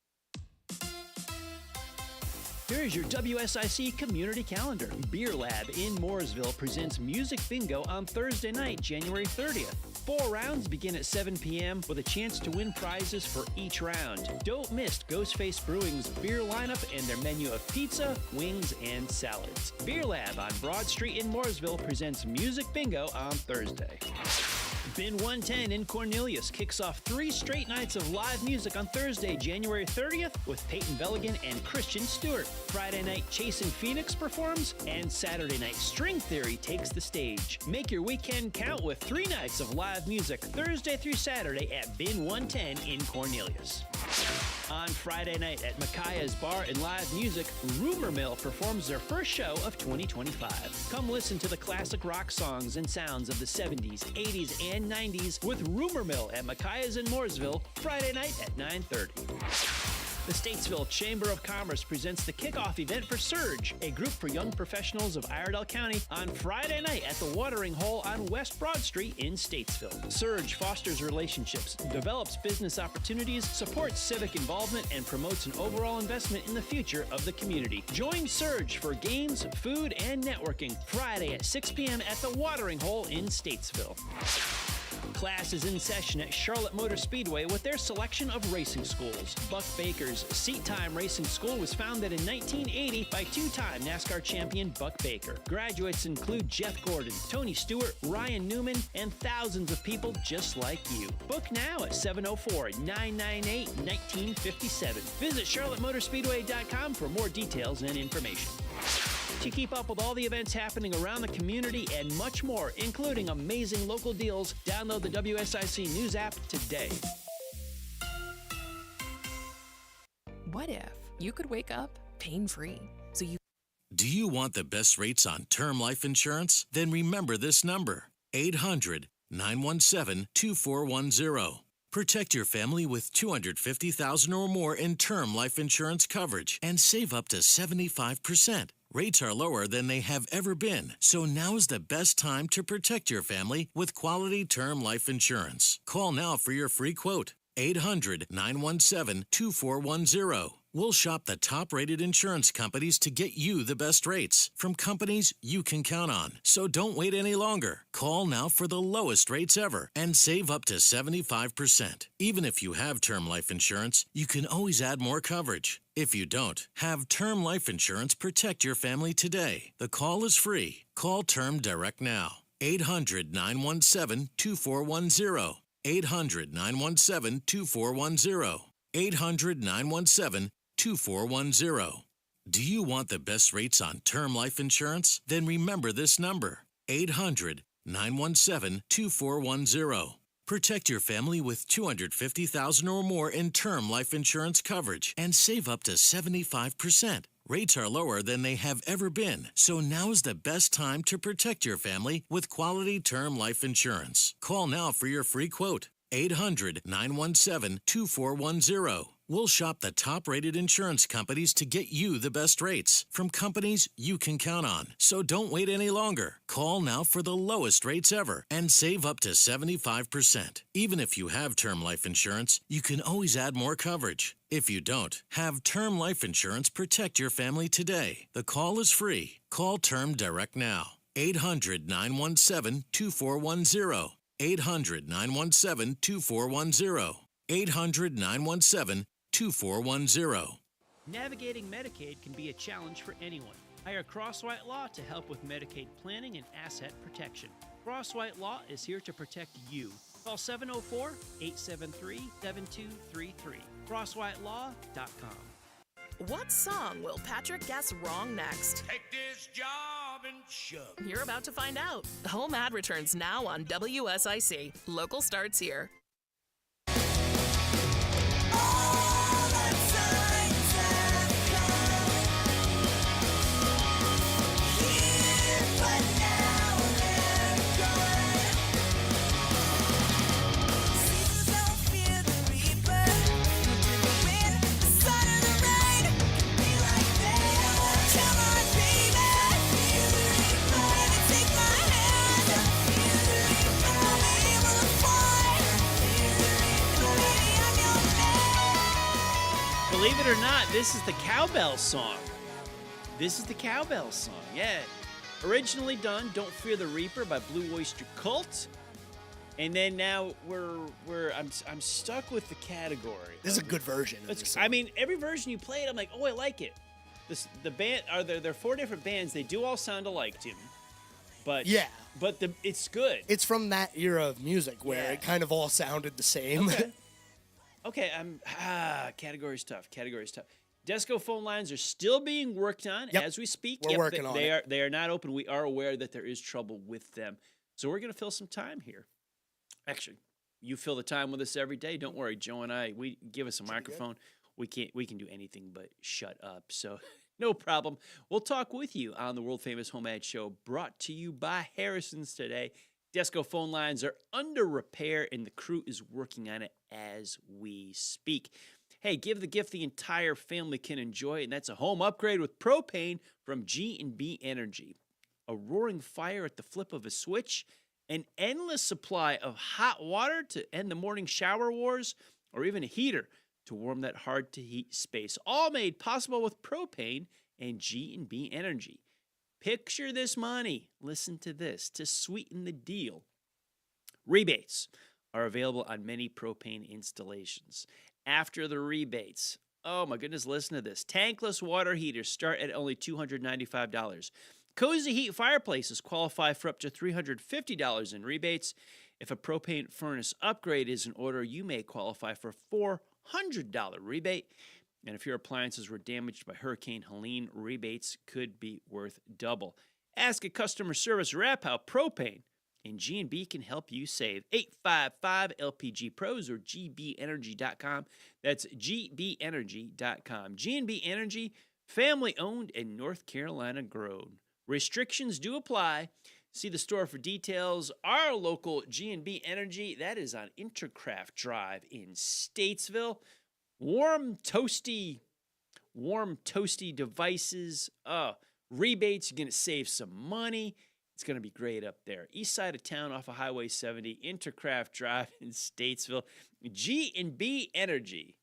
Here's your WSIC community calendar. Beer Lab in Mooresville presents Music Bingo on Thursday night, January 30th. 4 rounds begin at 7 p.m. with a chance to win prizes for each round. Don't miss Ghostface Brewing's beer lineup and their menu of pizza, wings, and salads. Beer Lab on Broad Street in Mooresville presents Music Bingo on Thursday. Bin 110 in Cornelius kicks off 3 straight nights of live music on Thursday, January 30th with Peyton Belligan and Christian Stewart. Friday night, Chasing Phoenix performs, and Saturday night, String Theory takes the stage. Make your weekend count with 3 nights of live music, Thursday through Saturday at Bin 110 in Cornelius. On Friday night at Micaiah's Bar and Live Music, Rumor Mill performs their first show of 2025. Come listen to the classic rock songs and sounds of the 70s, 80s, and 90s with Rumor Mill at Micaiah's in Mooresville, Friday night at 9:30. The Statesville Chamber of Commerce presents the kickoff event for Surge, a group for young professionals of Iredell County, on Friday night at the Watering Hole on West Broad Street in Statesville. Surge fosters relationships, develops business opportunities, supports civic involvement, and promotes an overall investment in the future of the community. Join Surge for games, food, and networking Friday at 6 p.m. at the Watering Hole in Statesville. Class is in session at Charlotte Motor Speedway with their selection of racing schools. Buck Baker's Seat Time Racing School was founded in 1980 by 2-time NASCAR champion Buck Baker. Graduates include Jeff Gordon, Tony Stewart, Ryan Newman, and thousands of people just like you. Book now at 704-998-1957. Visit charlottemotorspeedway.com for more details and information. To keep up with all the events happening around the community and much more, including amazing local deals, download the WSIC News app today. What if you could wake up pain-free? Do you want the best rates on term life insurance? Then remember this number, 800-917-2410. Protect your family with $250,000 or more in term life insurance coverage and save up to 75%. Rates are lower than they have ever been, so now is the best time to protect your family with quality term life insurance. Call now for your free quote, 800-917-2410. We'll shop the top-rated insurance companies to get you the best rates from companies you can count on. So don't wait any longer. Call now for the lowest rates ever and save up to 75%. Even if you have term life insurance, you can always add more coverage. If you don't, have term life insurance protect your family today. The call is free. Call Term Direct now. 800-917-2410. 800-917-2410. 800-917-2410. Do you want the best rates on term life insurance? Then remember this number, 800-917-2410. Protect your family with $250,000 or more in term life insurance coverage and save up to 75%. Rates are lower than they have ever been, so now is the best time to protect your family with quality term life insurance. Call now for your free quote, 800-917-2410. We'll shop the top-rated insurance companies to get you the best rates from companies you can count on. So don't wait any longer. Call now for the lowest rates ever and save up to 75%. Even if you have term life insurance, you can always add more coverage. If you don't, have term life insurance protect your family today. The call is free. Call Term Direct now. 800-917-2410. 800-917-2410. 800-917-2410. Navigating Medicaid can be a challenge for anyone. Hire Crosswhite Law to help with Medicaid planning and asset protection. Crosswhite Law is here to protect you. Call 704-873-7233. CrosswhiteLaw.com. What song will Patrick guess wrong next? Take this job and shove. You're about to find out. HomeAd returns now on WSIC. Local starts here. Believe it or not, this is the Cowbell song. This is the Cowbell song, yeah. Originally done, Don't Fear the Reaper by Blue Oyster Cult. And then now I'm stuck with the category. This is a good version of this song. I mean, every version you played, I'm like, oh, I like it. The band, there are 4 different bands. They do all sound alike to me. But yeah, but it's good. It's from that era of music where it kind of all sounded the same. Okay, category's tough. Desco phone lines are still being worked on as we speak. We're working on it. They are not open. We are aware that there is trouble with them. So we're going to fill some time here. Actually, you fill the time with us every day. Don't worry, Joe and I, we give us a microphone. We can do anything but shut up. So no problem. We'll talk with you on the world famous HomeAd Show, brought to you by Harrison's today. Desco phone lines are under repair, and the crew is working on it as we speak. Hey, give the gift the entire family can enjoy, and that's a home upgrade with propane from G&B Energy. A roaring fire at the flip of a switch, an endless supply of hot water to end the morning shower wars, or even a heater to warm that hard-to-heat space. All made possible with propane and G&B Energy. Picture this money, listen to this, to sweeten the deal. Rebates are available on many propane installations. After the rebates, oh my goodness, listen to this. Tankless water heaters start at only $295. Cozy Heat fireplaces qualify for up to $350 in rebates. If a propane furnace upgrade is in order, you may qualify for a $400 rebate. And if your appliances were damaged by Hurricane Helene, rebates could be worth double. Ask a customer service rep how propane and G&B can help you save. 855-LPG-PROS or gbenergy.com. That's gbenergy.com. G&B Energy, family-owned and North Carolina grown. Restrictions do apply. See the store for details. Our local G&B Energy, that is on Intercraft Drive in Statesville. Warm, toasty devices. Rebates, you're going to save some money. It's going to be great up there. East side of town off of Highway 70, Intercraft Drive in Statesville. G&B Energy,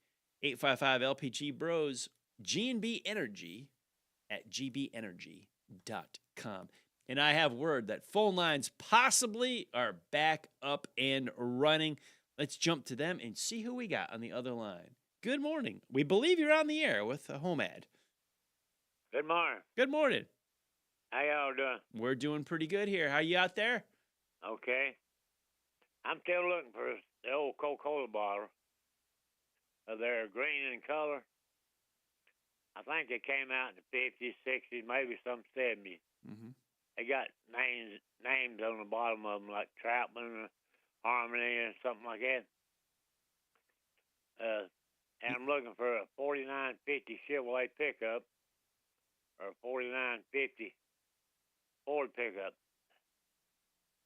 855-LPG-BROS, G&B Energy at gbenergy.com. And I have word that phone lines possibly are back up and running. Let's jump to them and see who we got on the other line. Good morning. We believe you're on the air with a HomeAd. Good morning. Good morning. How y'all doing? We're doing pretty good here. How you out there? Okay. I'm still looking for the old Coca-Cola bottle. They're green in color. I think they came out in the 50s, 60s, maybe some 70s. Mm-hmm. They got names on the bottom of them, like Troutman or Harmony or something like that. And I'm looking for a 4950 Chevrolet pickup or a 4950 Ford pickup.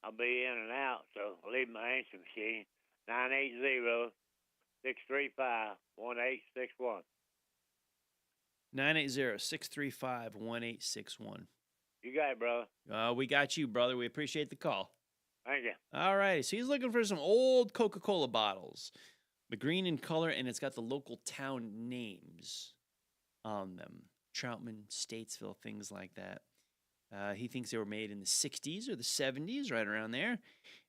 I'll be in and out, so leave my answer machine, 980-635-1861. 980-635-1861. You got it, brother. We got you, brother. We appreciate the call. Thank you. All right, so he's looking for some old Coca-Cola bottles. The green in color, and it's got the local town names on them. Troutman, Statesville, things like that. He thinks they were made in the 60s or the 70s, right around there.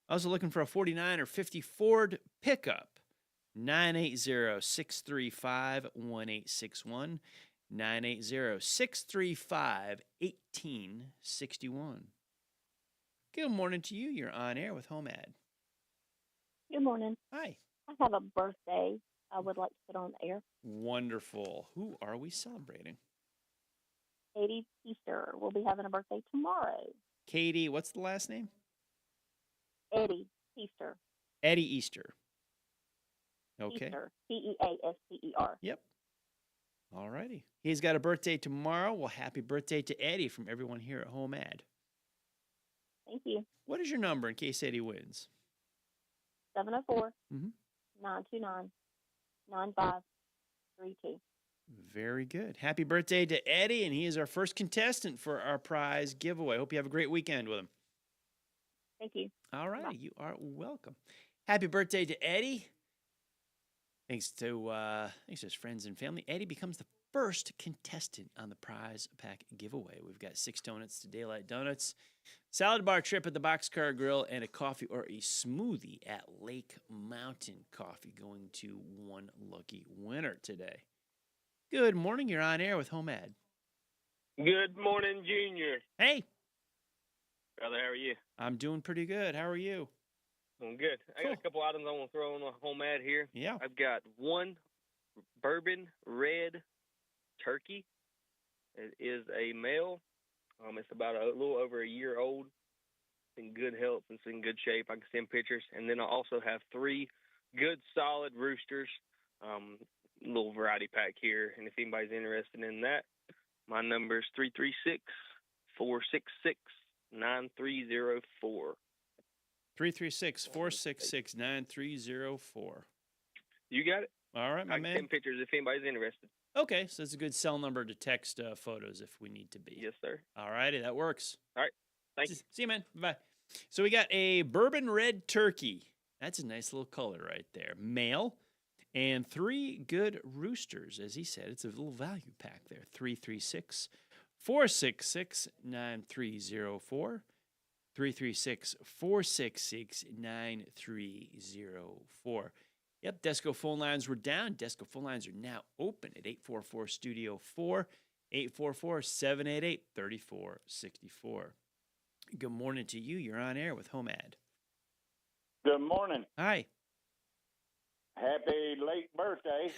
Also looking for a 49 or 50 Ford pickup. 980-635-1861. 980-635-1861. Good morning to you. You're on air with HomeAd. Good morning. Hi. I have a birthday I would like to put on the air. Wonderful. Who are we celebrating? Katie Easter will be having a birthday tomorrow. Katie, what's the last name? Eddie Easter. Eddie Easter. Okay. Easter. Peaster. Yep. All righty. He's got a birthday tomorrow. Well, happy birthday to Eddie from everyone here at HomeAd. Thank you. What is your number in case Eddie wins? 704-929-9532. Very good. Happy birthday to Eddie, and he is our first contestant for our prize giveaway. Hope you have a great weekend with him. Thank you. All right. You are welcome. Happy birthday to Eddie. Thanks to his friends and family. Eddie becomes the first contestant on the prize pack giveaway. We've got 6 donuts to Daylight Donuts, salad bar trip at the Boxcar Grill, and a coffee or a smoothie at Lake Mountain Coffee going to one lucky winner today. Good morning. You're on air with HomeAd. Good morning, Junior. Hey. Brother, how are you? I'm doing pretty good. How are you? I'm good. I got a couple items I want to throw on the home ad here. Yeah. I've got one bourbon red turkey. It is a male. It's about a little over a year old. It's in good health. It's in good shape. I can send pictures. And then I also have 3 good, solid roosters. Little variety pack here. And if anybody's interested in that, my number is 336-466-9304. 336-466-9304. You got it? All right, my I can man. send pictures if anybody's interested. Okay, so it's a good cell number to text photos if we need to be. Yes, sir. All righty, that works. All right, thank you. See you, man. Bye. So we got a bourbon red turkey. That's a nice little color right there. Male. And 3 good roosters. As he said, it's a little value pack there. 336-466-9304. 336-466-9304. Yep, Desco phone lines were down. Desco phone lines are now open at 844-STUDIO-4, 844-788-3464. Good morning to you. You're on air with HomeAd. Good morning. Hi. Happy late birthday.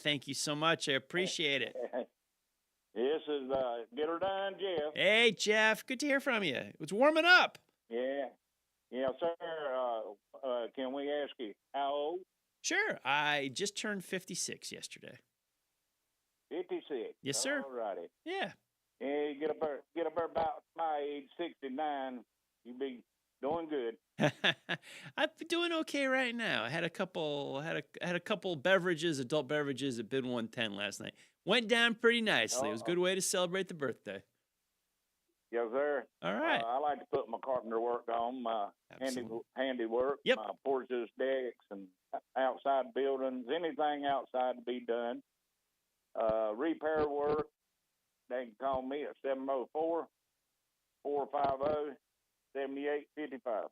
Thank you so much. I appreciate it. This is Get Her Done, Jeff. Hey, Jeff. Good to hear from you. It's warming up. Yeah. Yeah, sir. Can we ask you how old? Sure. I just turned 56 yesterday. 56. Yes, sir. All righty. Yeah. Yeah, you get up about my age, 69, you be doing good. I'm doing okay right now. I had a couple beverages, adult beverages at Bid 110 last night. Went down pretty nicely. It was a good way to celebrate the birthday. Yes, sir. All right. I like to put my carpenter work on, my handiwork, my porches, decks, and outside buildings, anything outside to be done. Repair work, they can call me at 704-450-7855.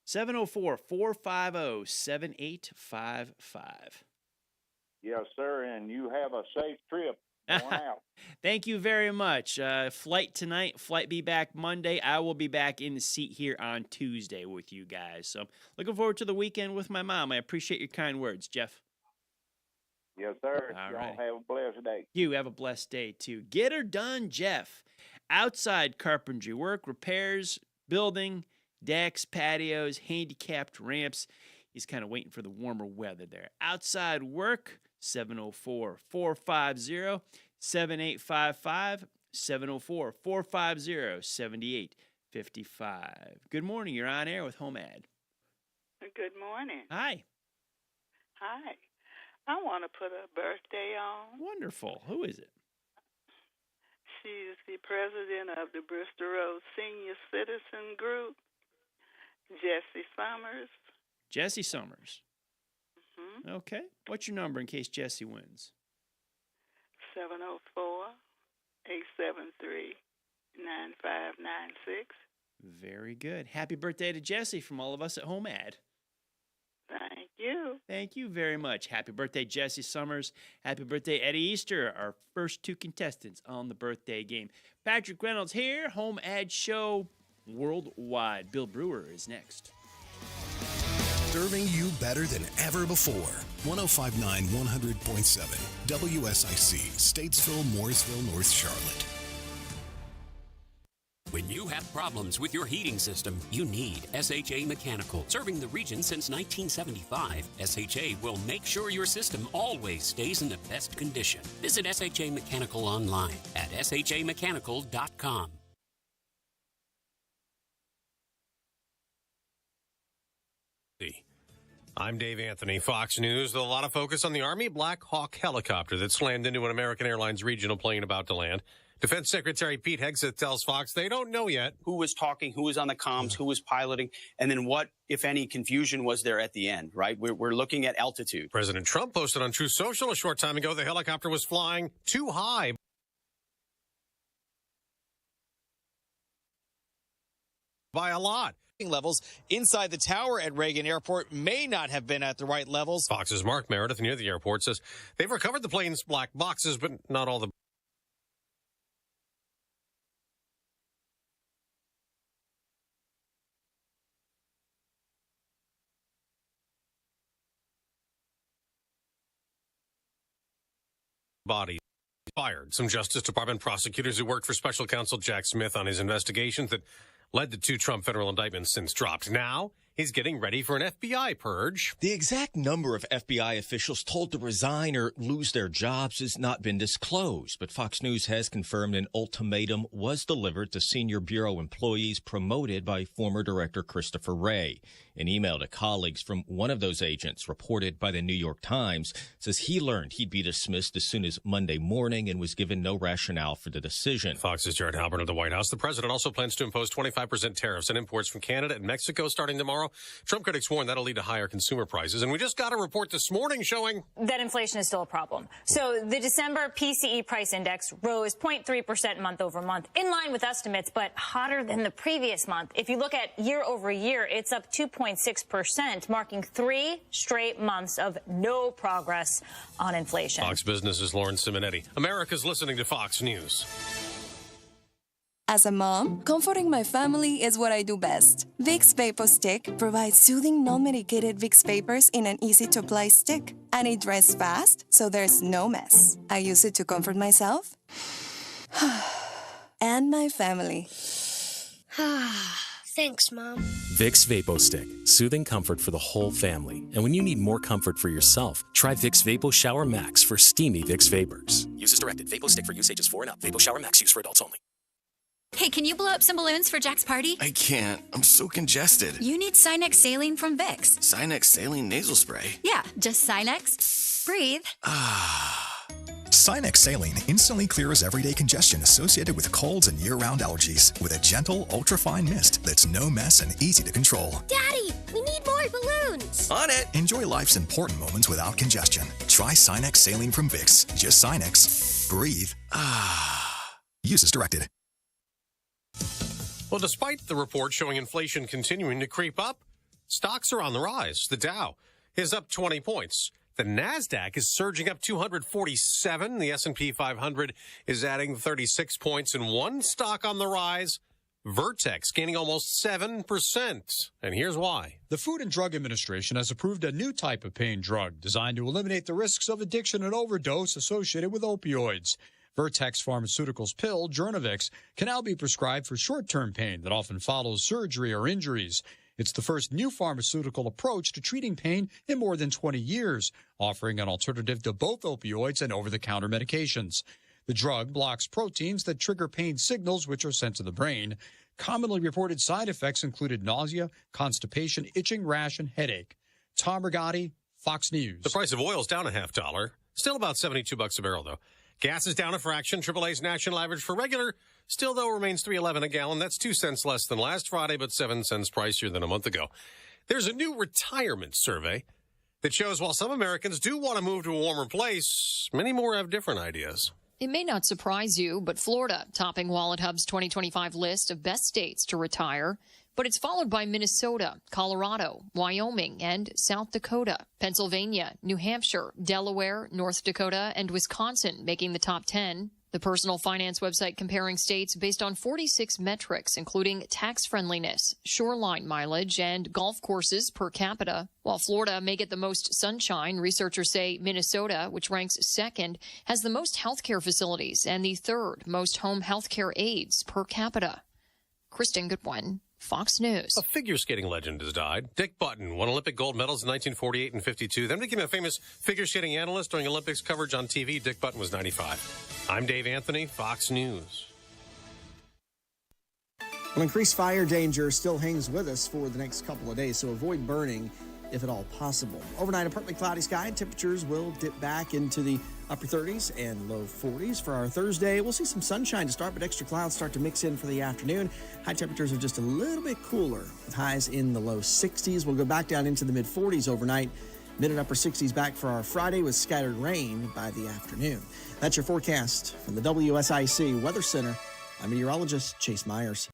704-450-7855. Yes, sir, and you have a safe trip going out. Thank you very much. Flight tonight, flight be back Monday. I will be back in the seat here on Tuesday with you guys. So looking forward to the weekend with my mom. I appreciate your kind words, Jeff. Yes, sir. All Y'all right. have a blessed day. You have a blessed day, too. Get her done, Jeff. Outside carpentry work, repairs, building, decks, patios, handicapped ramps. He's kind of waiting for the warmer weather there. Outside work, 704-450-7855, 704-450-7855. Good morning. You're on air with HomeAd. Good morning. Hi. Hi. I want to put a birthday on. Wonderful. Who is it? She is the president of the Bristol Road Senior Citizen Group, Jessie Summers. Jessie Summers. Mm-hmm. Okay. What's your number in case Jessie wins? 704-873-9596. Very good. Happy birthday to Jessie from all of us at HomeAd. Thank you. Thank you very much. Happy birthday, Jessie Summers. Happy birthday, Eddie Easter, our first 2 contestants on the birthday game. Patrick Reynolds here, HomeAd Show worldwide. Bill Brewer is next. Serving you better than ever before. 1059 100.7 WSIC, Statesville, Mooresville, North Charlotte. When you have problems with your heating system, you need SHA Mechanical. Serving the region since 1975, SHA will make sure your system always stays in the best condition. Visit SHA Mechanical online at shamechanical.com. I'm Dave Anthony, Fox News. With a lot of focus on the Army Black Hawk helicopter that slammed into an American Airlines regional plane about to land. Defense Secretary Pete Hegseth tells Fox they don't know yet who was talking, who was on the comms, who was piloting, and then what, if any, confusion was there at the end, right? We're looking at altitude. President Trump posted on Truth Social a short time ago the helicopter was flying too high by a lot. Levels inside the tower at Reagan Airport may not have been at the right levels. Fox's Mark Meredith near the airport says they've recovered the plane's black boxes, but not all the body fired. Some Justice Department prosecutors who worked for special counsel Jack Smith on his investigations that led to 2 Trump federal indictments since dropped. Now he's getting ready for an FBI purge. The exact number of FBI officials told to resign or lose their jobs has not been disclosed, but Fox News has confirmed an ultimatum was delivered to senior Bureau employees promoted by former Director Christopher Wray. An email to colleagues from one of those agents, reported by the New York Times, says he learned he'd be dismissed as soon as Monday morning and was given no rationale for the decision. Fox's Jared Halpern at the White House. The president also plans to impose 25% tariffs on imports from Canada and Mexico starting tomorrow. Trump critics warn that'll lead to higher consumer prices. And we just got a report this morning showing that inflation is still a problem. So the December PCE price index rose 0.3% month over month, in line with estimates, but hotter than the previous month. If you look at year over year, it's up 2.6%, marking 3 straight months of no progress on inflation. Fox Business's Lauren Simonetti. America's listening to Fox News. As a mom, comforting my family is what I do best. Vicks Vapor Stick provides soothing, non-medicated Vicks vapors in an easy-to-apply stick. And it dries fast, so there's no mess. I use it to comfort myself and my family. Thanks, Mom. Vicks Vapo Stick. Soothing comfort for the whole family. And when you need more comfort for yourself, try Vicks Vapo Shower Max for steamy Vicks vapors. Use as directed. Vapo Stick for use ages 4 and up. Vapo Shower Max use for adults only. Hey, can you blow up some balloons for Jack's party? I can't. I'm so congested. You need Sinex Saline from Vicks. Sinex Saline Nasal Spray? Yeah, just Sinex. Breathe. Sinex Saline instantly clears everyday congestion associated with colds and year-round allergies with a gentle, ultra-fine mist that's no mess and easy to control. Daddy, we need more balloons. On it. Enjoy life's important moments without congestion. Try Sinex Saline from Vicks. Just Sinex. Breathe. Use as directed. Well, despite the report showing inflation continuing to creep up, stocks are on the rise. The Dow is up 20 points. The NASDAQ is surging up 247. The S&P 500 is adding 36 points. And one stock on the rise, Vertex, gaining almost 7%. And here's why. The Food and Drug Administration has approved a new type of pain drug designed to eliminate the risks of addiction and overdose associated with opioids. Vertex Pharmaceuticals pill, Journavx, can now be prescribed for short-term pain that often follows surgery or injuries. It's the first new pharmaceutical approach to treating pain in more than 20 years, offering an alternative to both opioids and over-the-counter medications. The drug blocks proteins that trigger pain signals, which are sent to the brain. Commonly reported side effects included nausea, constipation, itching, rash, and headache. Tom Rigotti, Fox News. The price of oil is down $0.50. Still about $72 a barrel, though. Gas is down a fraction. AAA's national average for regular still, though, remains $3.11 a gallon. That's 2 cents less than last Friday, but 7 cents pricier than a month ago. There's a new retirement survey that shows while some Americans do want to move to a warmer place, many more have different ideas. It may not surprise you, but Florida topping Wallet Hub's 2025 list of best states to retire. But it's followed by Minnesota, Colorado, Wyoming, and South Dakota, Pennsylvania, New Hampshire, Delaware, North Dakota, and Wisconsin making the top 10. The personal finance website comparing states based on 46 metrics, including tax friendliness, shoreline mileage, and golf courses per capita. While Florida may get the most sunshine, researchers say Minnesota, which ranks second, has the most healthcare facilities and the third most home healthcare aides per capita. Kristen Goodwin, Fox News. A figure skating legend has died. Dick Button won Olympic gold medals in 1948 and 52. Then became a famous figure skating analyst during Olympics coverage on TV. Dick Button was 95. I'm Dave Anthony, Fox News. Well, increased fire danger still hangs with us for the next couple of days, so avoid burning if at all possible. Overnight, a partly cloudy sky. Temperatures will dip back into the upper 30s and low 40s. For our Thursday, we'll see some sunshine to start, but extra clouds start to mix in for the afternoon. High temperatures are just a little bit cooler, with highs in the low 60s. We'll go back down into the mid-40s overnight. Mid and upper 60s back for our Friday with scattered rain by the afternoon. That's your forecast from the WSIC Weather Center. I'm meteorologist Chase Myers.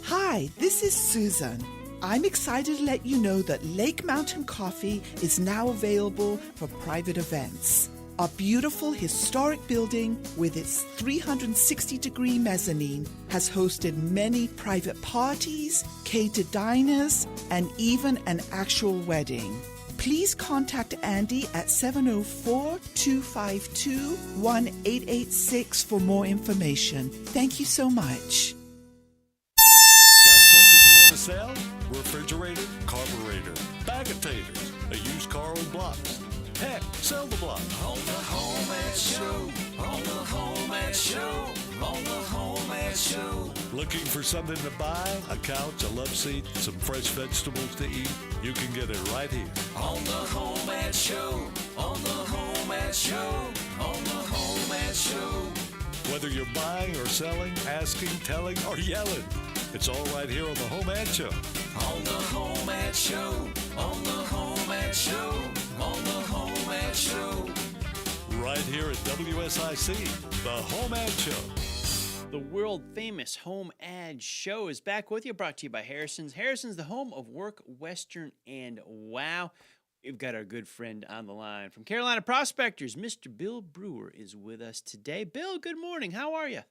Hi, this is Susan. I'm excited to let you know that Lake Mountain Coffee is now available for private events. Our beautiful historic building with its 360-degree mezzanine has hosted many private parties, catered diners, and even an actual wedding. please contact Andy at 704-252-1886 for more information. Thank you so much. Got something you want to sell? Refrigerator, carburetor, bag of taters, a used car on blocks. Heck, sell the block. On the HomeAd Show. On the HomeAd Show. On the HomeAd Show. Looking for something to buy? A couch, a love seat, some fresh vegetables to eat? You can get it right here. On the HomeAd Show. On the HomeAd Show. On the HomeAd Show. Whether you're buying or selling, asking, telling, or yelling, it's all right here on the HomeAd Show. On the HomeAd Show. On the HomeAd Show. On the HomeAd Show. Right here at WSIC, the HomeAd Show. The world famous HomeAd Show is back with you, brought to you by Harrison's. Harrison's, the home of work, Western, and wow. We've got our good friend on the line from Carolina Prospectors. Mr. Bill Brewer is with us today. Bill, good morning. How are you?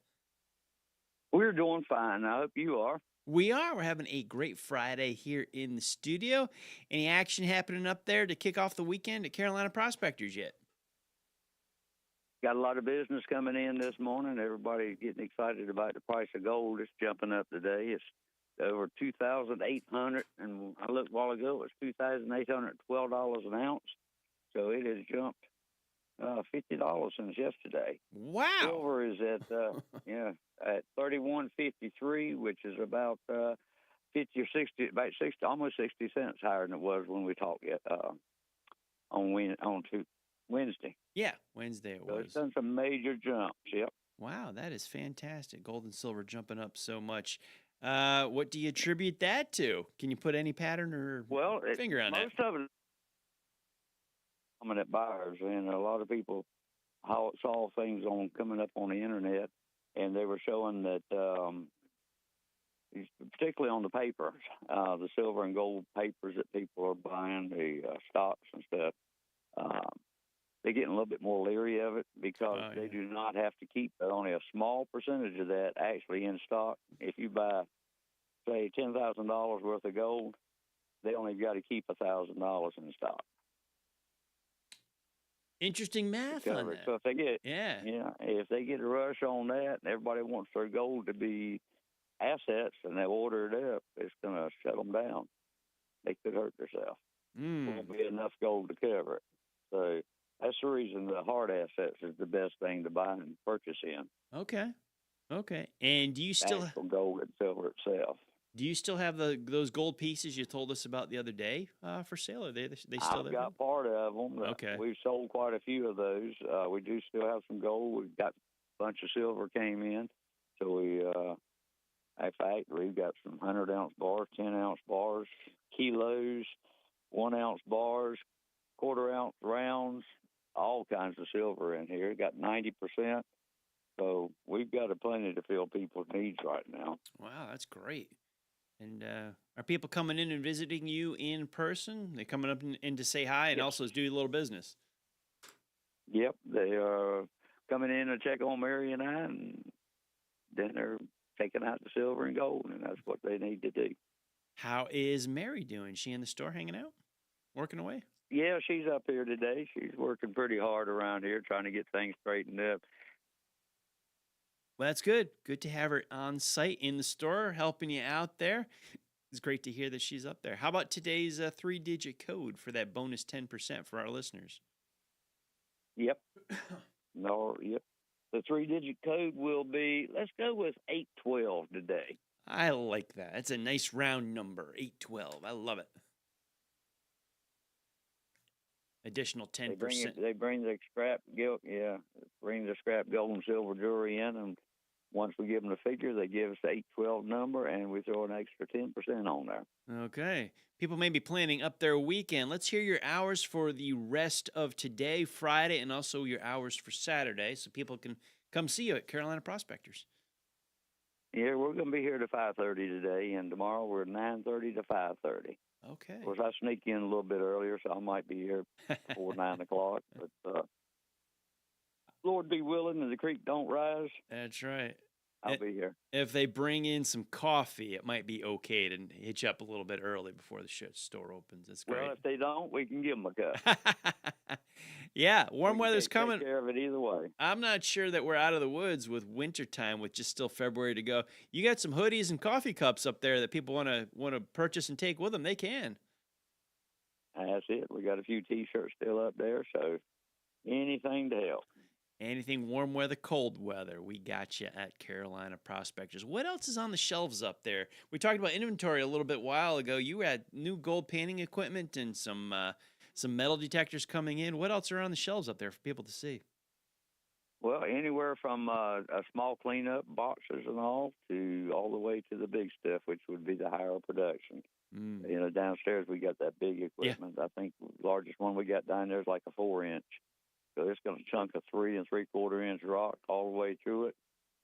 We're doing fine. I hope you are. We are. We're having a great Friday here in the studio. Any action happening up there to kick off the weekend at Carolina Prospectors yet? Got a lot of business coming in this morning. Everybody getting excited about the price of gold. It's jumping up today. It's over $2,800, and I looked a while ago. It was $2,812 an ounce. So it has jumped $50 since yesterday. Wow! Silver is at at $31.53, which is about 50 or 60, about 60, almost 60 cents higher than it was when we talked on Wednesday. Yeah, Wednesday it was. So it's done some major jumps. Yep. Wow, that is fantastic. Gold and silver jumping up so much. What do you attribute that to? Can you put any pattern or finger on most that? of it dominant buyers, and a lot of people saw things coming up on the internet, and they were showing that, particularly on the papers, the silver and gold papers that people are buying, the stocks and stuff, they're getting a little bit more leery of it because they do not have to keep only a small percentage of that actually in stock. If you buy, say, $10,000 worth of gold, they only got to keep $1,000 in stock. Interesting math on that. So if they get, if they get a rush on that, and everybody wants their gold to be assets, and they order it up, it's going to shut them down. They could hurt themselves. There won't be enough gold to cover it. So that's the reason the hard assets is the best thing to buy and purchase in. Okay. And do you still actual gold and silver itself? Do you still have those gold pieces you told us about the other day for sale? Are they still there? I've got part of them. Okay. We've sold quite a few of those. We do still have some gold. We've got a bunch of silver came in. So we, in fact, we've got some 100-ounce bars, 10-ounce bars, kilos, 1-ounce bars, quarter-ounce rounds, all kinds of silver in here. Got 90%. So we've got plenty to fill people's needs right now. Wow, that's great. And are people coming in and visiting you in person? They coming up in to say hi and also do a little business? Yep, they are coming in to check on Mary and I, and then they're taking out the silver and gold, and that's what they need to do. How is Mary doing? She in the store hanging out, working away? Yeah, she's up here today. She's working pretty hard around here trying to get things straightened up. Well, that's good. Good to have her on site in the store, helping you out there. It's great to hear that she's up there. How about today's 3-digit code for that bonus 10% for our listeners? Yep. Yep. The 3-digit code will be, let's go with 812 today. I like that. That's a nice round number, 812. I love it. Additional 10%. They bring the scrap gold and silver jewelry in, and once we give them the figure, they give us the 812 number, and we throw an extra 10% on there. Okay. People may be planning up their weekend. Let's hear your hours for the rest of today, Friday, and also your hours for Saturday, so people can come see you at Carolina Prospectors. Yeah, we're going to be here to 5:30 today, and tomorrow we're 9:30 to 5:30. Okay. Of course, I sneak in a little bit earlier, so I might be here before 9 o'clock. But Lord be willing, and the creek don't rise. That's right. I'll be here. If they bring in some coffee, it might be okay to hitch up a little bit early before the store opens. That's great. Well, if they don't, we can give them a cup. Yeah, warm weather's coming. Take care of it either way. I'm not sure that we're out of the woods with winter time, with just still February to go. You got some hoodies and coffee cups up there that people want to purchase and take with them. They can. That's it. We got a few T-shirts still up there, so anything to help. Anything warm weather, cold weather, we got you at Carolina Prospectors. What else is on the shelves up there? We talked about inventory a little bit while ago. You had new gold painting equipment and some metal detectors coming in. What else are on the shelves up there for people to see? Well, anywhere from a small cleanup boxes and all the way to the big stuff, which would be the higher production. You know, downstairs we got that big equipment. Yeah. I think the largest one we got down there is like a 4-inch. So it's going to chunk a 3 3/4 inch rock all the way through it,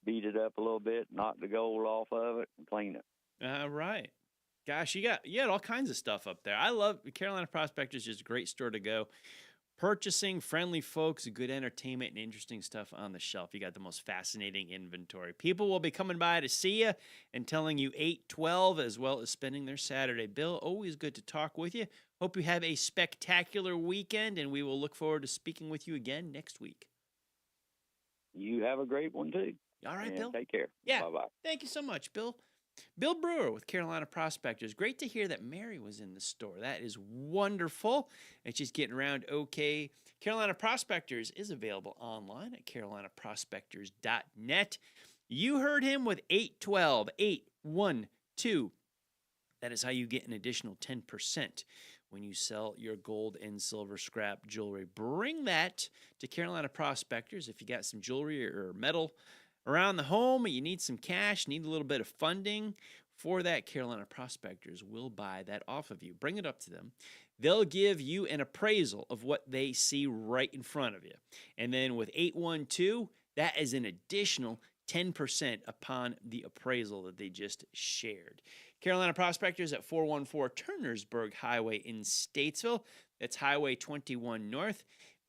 beat it up a little bit, knock the gold off of it, and clean it. All right. Gosh, you had all kinds of stuff up there. I love Carolina Prospectors. Just a great store to go. Purchasing, friendly folks, good entertainment, and interesting stuff on the shelf. You got the most fascinating inventory. People will be coming by to see you and telling you 8-12 as well as spending their Saturday. Bill, always good to talk with you. Hope you have a spectacular weekend, and we will look forward to speaking with you again next week. You have a great one, too. All right, and Bill. Take care. Yeah. Bye-bye. Thank you so much, Bill. Bill Brewer with Carolina Prospectors. Great to hear that Mary was in the store. That is wonderful. It's just getting around okay. Carolina Prospectors is available online at carolinaprospectors.net. You heard him with 812, 812. That is how you get an additional 10% when you sell your gold and silver scrap jewelry. Bring that to Carolina Prospectors if you got some jewelry or metal around the home, you need some cash, need a little bit of funding for that. Carolina Prospectors will buy that off of you. Bring it up to them. They'll give you an appraisal of what they see right in front of you. And then with 812, that is an additional 10% upon the appraisal that they just shared. Carolina Prospectors at 414 Turnersburg Highway in Statesville. That's Highway 21 North.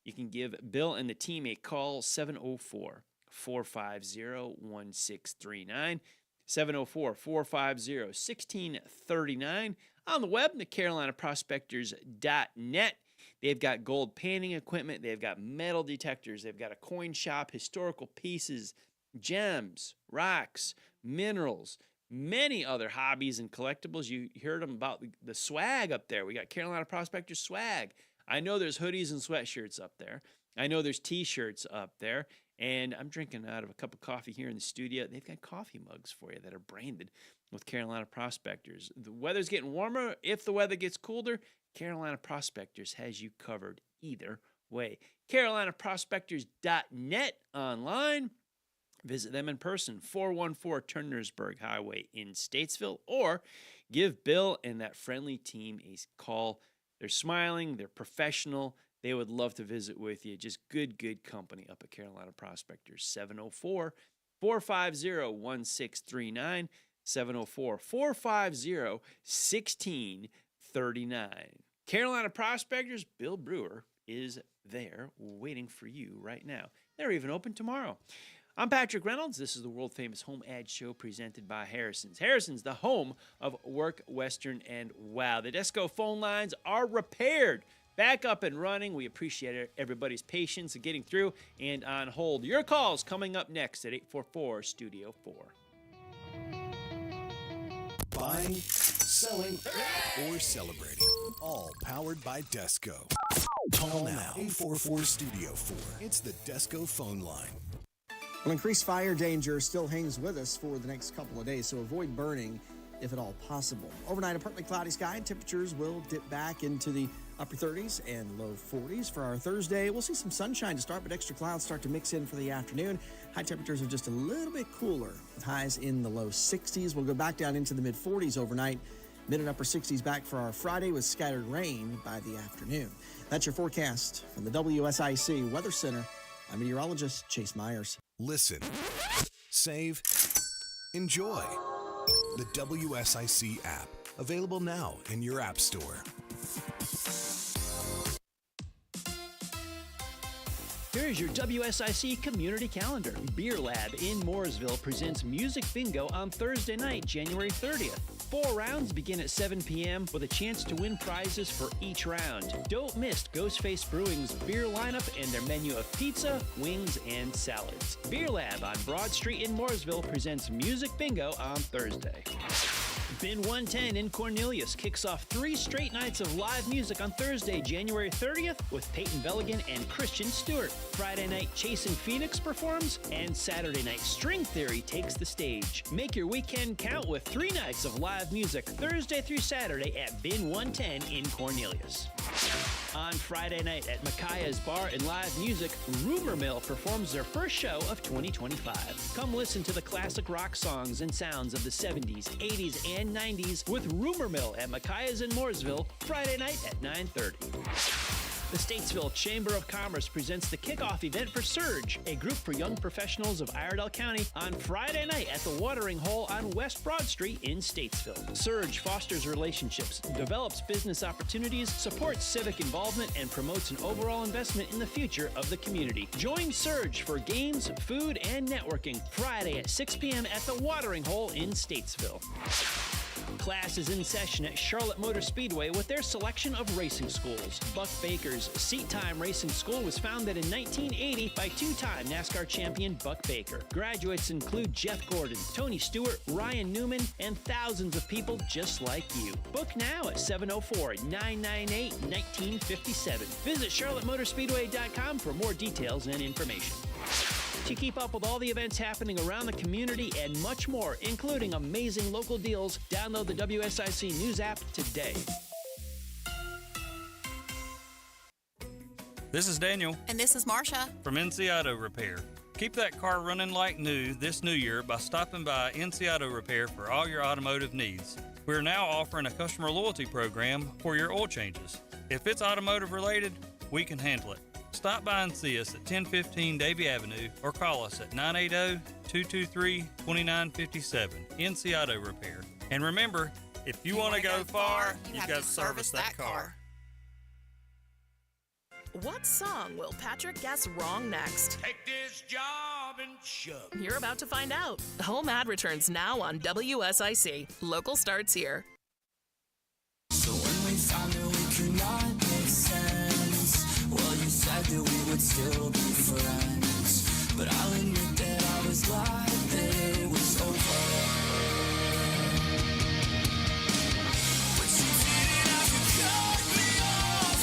You can give Bill and the team a call, 704-450-1639, 704-450-1639. On the web, the carolinaprospectors.net. They've got gold painting equipment. They've got metal detectors. They've got a coin shop, historical pieces, gems, rocks, minerals, many other hobbies and collectibles. You heard them about the swag up there. We got Carolina Prospectors swag. I know there's hoodies and sweatshirts up there. I know there's T-shirts up there. And I'm drinking out of a cup of coffee here in the studio. They've got coffee mugs for you that are branded with Carolina Prospectors. The weather's getting warmer. If the weather gets colder, Carolina Prospectors has you covered either way. carolinaprospectors.net online. Visit them in person, 414 Turnersburg Highway in Statesville, or give Bill and that friendly team a call. They're smiling. They're professional. They would love to visit with you. Just good company up at Carolina Prospectors. 704-450-1639. 704-450-1639. Carolina Prospectors, Bill Brewer is there waiting for you right now. They're even open tomorrow. I'm Patrick Reynolds. This is the world-famous HomeAd Show presented by Harrison's. Harrison's, the home of Work, Western, and Wow. The Desco phone lines are repaired. Back up and running. We appreciate everybody's patience in getting through and on hold. Your calls coming up next at 844-STUDIO 4. Buying, selling, or celebrating. All powered by Desco. Call now, 844-STUDIO 4. It's the Desco phone line. Well, increased fire danger still hangs with us for the next couple of days, so avoid burning if at all possible. Overnight, a partly cloudy sky. Temperatures will dip back into the upper 30s and low 40s. For our Thursday, we'll see some sunshine to start, but extra clouds start to mix in for the afternoon. High temperatures are just a little bit cooler, with highs in the low 60s. We'll go back down into the mid-40s overnight. Mid and upper 60s back for our Friday with scattered rain by the afternoon. That's your forecast from the WSIC Weather Center. I'm meteorologist Chase Myers. Listen, save, enjoy. The WSIC app, available now in your app store. Here Here's your WSIC community calendar. Beer Lab in Mooresville presents Music Bingo on Thursday night, January 30th. 4 rounds begin at 7 p.m. with a chance to win prizes for each round. Don't miss Ghostface Brewing's beer lineup and their menu of pizza, wings, and salads. Beer Lab on Broad Street in Mooresville presents Music Bingo on Thursday. Bin 110 in Cornelius kicks off 3 straight nights of live music on Thursday, January 30th with Peyton Belligan and Christian Stewart. Friday night, Chasing Phoenix performs, and Saturday night, String Theory takes the stage. Make your weekend count with 3 nights of live music Thursday through Saturday at Bin 110 in Cornelius. On Friday night at Micaiah's Bar and Live Music, Rumor Mill performs their first show of 2025. Come listen to the classic rock songs and sounds of the 70s, 80s, and 90s with Rumor Mill at Micaiah's in Mooresville, Friday night at 9:30. The Statesville Chamber of Commerce presents the kickoff event for Surge, a group for young professionals of Iredell County, on Friday night at the Watering Hole on West Broad Street in Statesville. Surge fosters relationships, develops business opportunities, supports civic involvement, and promotes an overall investment in the future of the community. Join Surge for games, food, and networking Friday at 6 p.m. at the Watering Hole in Statesville. Class is in session at Charlotte Motor Speedway with their selection of racing schools. Buck Baker's Seat Time Racing School was founded in 1980 by 2-time NASCAR champion Buck Baker. Graduates include Jeff Gordon, Tony Stewart, Ryan Newman, and thousands of people just like you. Book now at 704-998-1957. Visit charlottemotorspeedway.com for more details and information. To keep up with all the events happening around the community and much more, including amazing local deals, download the WSIC News app today. This is Daniel. And this is Marsha. From NC Auto Repair. Keep that car running like new this new year by stopping by NC Auto Repair for all your automotive needs. We are now offering a customer loyalty program for your oil changes. If it's automotive related, we can handle it. Stop by and see us at 1015 Davie Avenue or call us at 980-223-2957, NC Auto Repair. And remember, if you want to go far, you've got to service that car. What song will Patrick guess wrong next? Take this job and shove. You're about to find out. HomeAd returns now on WSIC. Local starts here. So when we found that we could not make sense, well, you said that we would still be friends. But I'll admit that I was glad that it was over. But you didn't have to cut me off.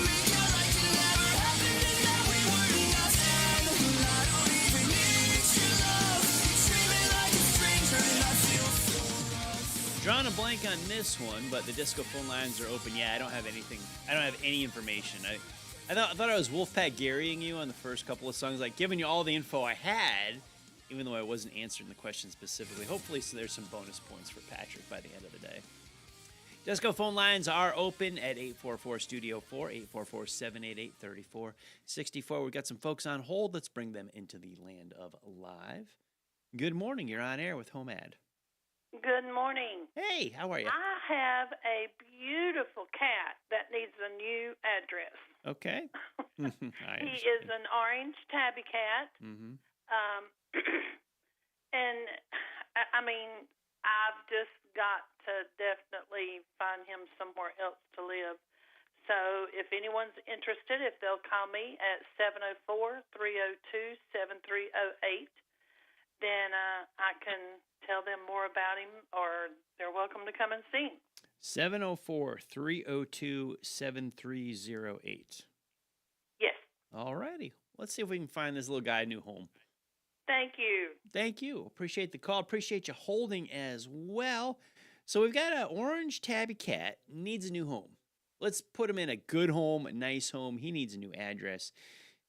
Make it like it never happened and that we were nothing. I don't even need your love. You treat me like a stranger and I feel so rough. Drawing a blank on this one, but the disco phone lines are open. Yeah, I don't have anything. I don't have any information. I thought I was Wolfpack Garying you on the first couple of songs, like giving you all the info I had, even though I wasn't answering the question specifically. Hopefully, so there's some bonus points for Patrick by the end of the day. Disco phone lines are open at 844-STUDIO-4, 844-788-3464. We've got some folks on hold. Let's bring them into the land of live. Good morning. You're on air with HomeAd. Good morning. Hey, how are you? I have a beautiful cat that needs a new address. Okay. He is an orange tabby cat. Mm-hmm. And, I mean, I've just got to definitely find him somewhere else to live. So if anyone's interested, if they'll call me at 704-302-7308, then I can tell them more about him, or they're welcome to come and see him. 704-302-7308. Yes. All righty. Let's see if we can find this little guy a new home. Thank you. Thank you. Appreciate the call. Appreciate you holding as well. So we've got an orange tabby cat, needs a new home. Let's put him in a good home, a nice home. He needs a new address.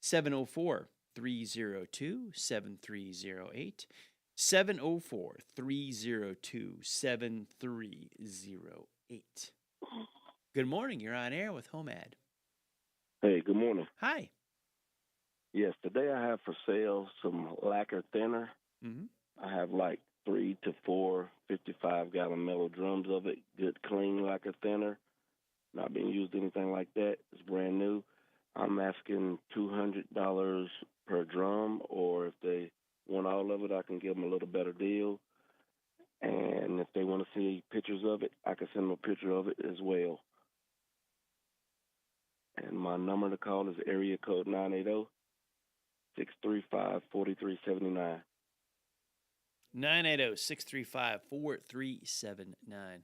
704-302-7308. 704-302-7308. Good morning. You're on air with HomeAd. Hey, good morning. Hi. Yes, today I have for sale some lacquer thinner. Mm-hmm. I have like 3 to 4 55-gallon metal drums of it, good clean lacquer thinner, not being used anything like that. It's brand new. I'm asking $200 per drum, or if they want all of it, I can give them a little better deal. And if they want to see pictures of it, I can send them a picture of it as well. And my number to call is area code 980-635-4379. 980-635-4379.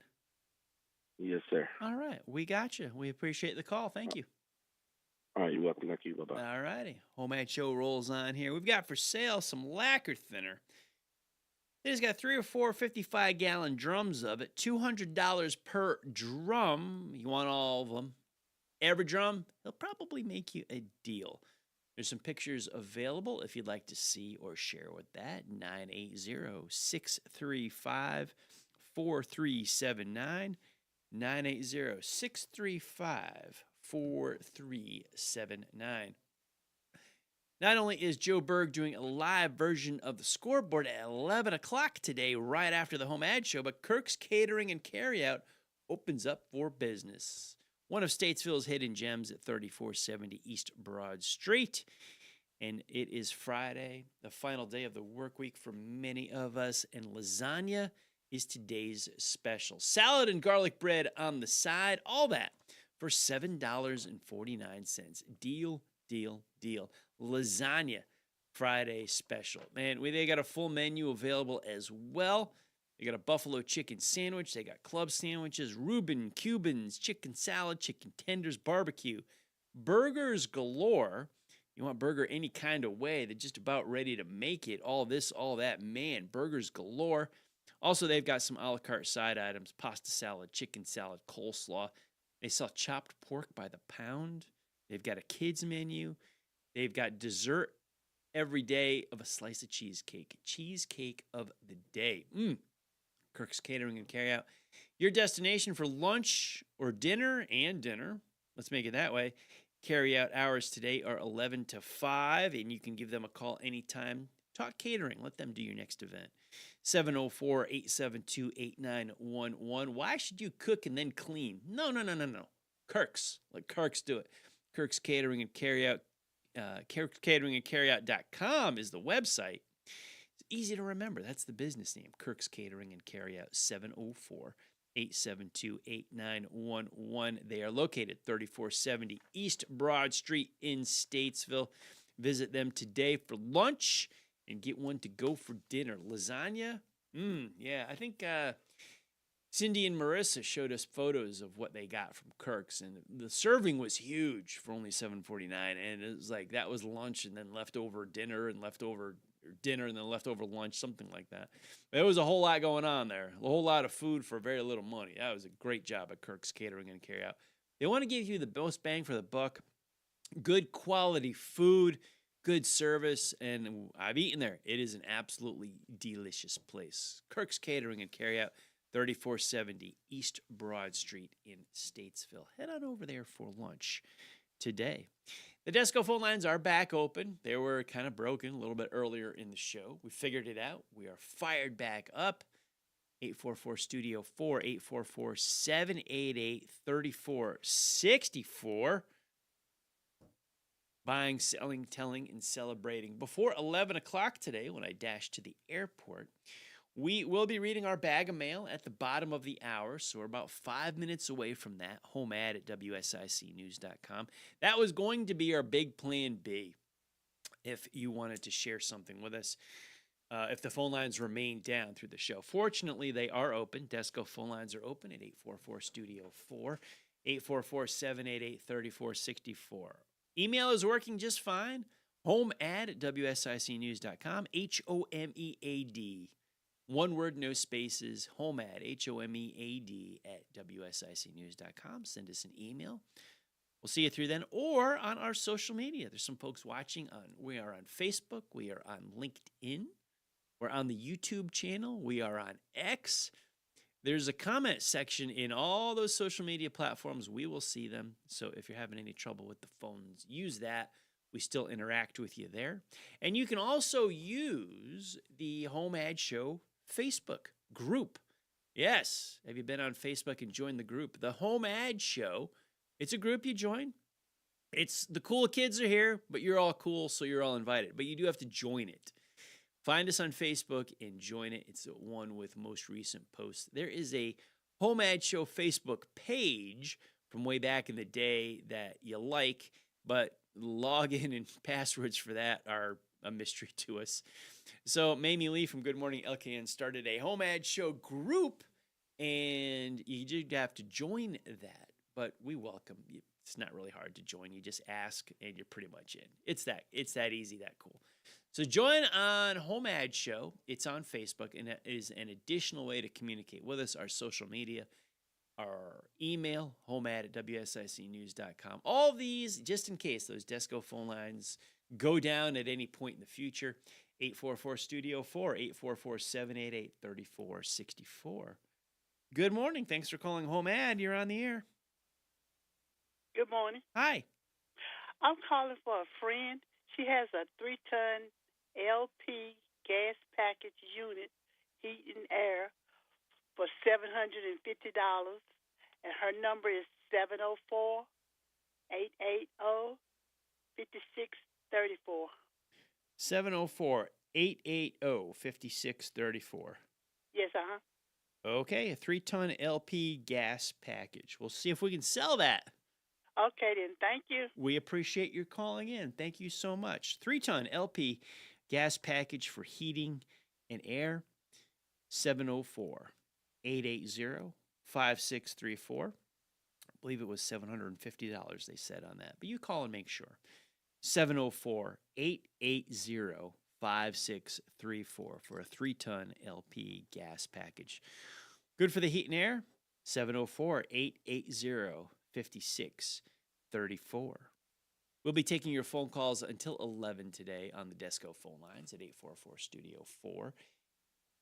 Yes, sir. All right. We got you. We appreciate the call. Thank you. All right, you're welcome. Thank you. Bye-bye. All righty. HomeAd Show rolls on here. We've got for sale some lacquer thinner. They just got 3 or 4 55-gallon drums of it. $200 per drum. You want all of them. Every drum, they'll probably make you a deal. There's some pictures available if you'd like to see or share with that. 980-635-4379. 980-635-4379. Not only is Joe Berg doing a live version of the scoreboard at 11 o'clock today, right after the HomeAd Show, but Kirk's Catering and Carryout opens up for business. One of Statesville's hidden gems at 3470 East Broad Street. And it is Friday, the final day of the work week for many of us, and lasagna is today's special. Salad and garlic bread on the side, all that for $7.49. Deal, deal, deal. Lasagna Friday special. Man, they got a full menu available as well. They got a buffalo chicken sandwich. They got club sandwiches, Reuben, Cubans, chicken salad, chicken tenders, barbecue, burgers galore. You want burger any kind of way. They're just about ready to make it. All this, all that. Man, burgers galore. Also, they've got some a la carte side items, pasta salad, chicken salad, coleslaw. They sell chopped pork by the pound. They've got a kids menu. They've got dessert every day of a slice of cheesecake. Cheesecake of the day. Kirk's Catering and Carryout. Your destination for lunch or dinner and dinner. Let's make it that way. Carryout hours today are 11 to 5, and you can give them a call anytime. Talk catering. Let them do your next event. 704-872-8911. Why should you cook and then clean? No. Kirk's. Let Kirk's do it. Kirk's Catering and Carryout. Kirk'sCateringandCarryout.com is the website. It's easy to remember. That's the business name. Kirk's Catering and Carryout. 704-872-8911. They are located 3470 East Broad Street in Statesville. Visit them today for lunch and get one to go for dinner. Lasagna? Yeah, I think Cindy and Marissa showed us photos of what they got from Kirk's, and the serving was huge for only $7.49, and it was like that was lunch and then leftover dinner and leftover dinner and then leftover lunch, something like that. There was a whole lot going on there, a whole lot of food for very little money. That was a great job at Kirk's Catering and Carryout. They want to give you the most bang for the buck, good quality food, good service, and I've eaten there. It is an absolutely delicious place. Kirk's Catering and Carryout. 3470 East Broad Street in Statesville. Head on over there for lunch today. The Desco phone lines are back open. They were kind of broken a little bit earlier in the show. We figured it out. We are fired back up. 844-STUDIO-4, 844-788-3464. Buying, selling, telling, and celebrating. Before 11 o'clock today, when I dash to the airport, we will be reading our bag of mail at the bottom of the hour, so we're about 5 minutes away from that. HomeAd at WSICnews.com. That was going to be our big plan B if you wanted to share something with us, if the phone lines remain down through the show. Fortunately, they are open. Desco phone lines are open at 844-STUDIO-4, 844-788-3464. Email is working just fine. HomeAd at WSICnews.com. HomeAd. One word, no spaces, HomeAd, HomeAd at WSICnews.com. Send us an email. We'll see you through then, or on our social media. There's some folks watching we are on Facebook. We are on LinkedIn. We're on the YouTube channel. We are on X. There's a comment section in all those social media platforms. We will see them. So if you're having any trouble with the phones, use that. We still interact with you there. And you can also use the HomeAd Show Facebook group. Yes. Have you been on Facebook and joined the group? The HomeAd Show. It's a group you join. It's the cool kids are here, but you're all cool, so you're all invited. But you do have to join it. Find us on Facebook and join it. It's the one with most recent posts. There is a HomeAd Show Facebook page from way back in the day that you like, but login and passwords for that are a mystery to us. So Mamie Lee from Good Morning LKN started a HomeAd Show group, and you did have to join that, but we welcome you. It's not really hard to join. You just ask, and you're pretty much in. It's that easy, that cool. So join on HomeAd Show. It's on Facebook, and it is an additional way to communicate with us. Our social media, our email, homead@wsicnews.com. All these, just in case those Desco phone lines go down at any point in the future. 844-STUDIO-4, 844-788-3464. Good morning. Thanks for calling HomeAd. You're on the air. Good morning. Hi. I'm calling for a friend. She has a 3-ton LP gas package unit, heat and air, for $750, and her number is 704-880-5634. 704-880-5634. Yes, uh-huh. Okay, a 3-ton LP gas package. We'll see if we can sell that. Okay, then. Thank you. We appreciate your calling in. Thank you so much. 3-ton LP gas package for heating and air, 704-880-5634. I believe it was $750 they said on that, but you call and make sure. 704-880-5634 for a 3-ton LP gas package. Good for the heat and air, 704-880-5634. We'll be taking your phone calls until 11 today on the Desco phone lines at 844-STUDIO-4,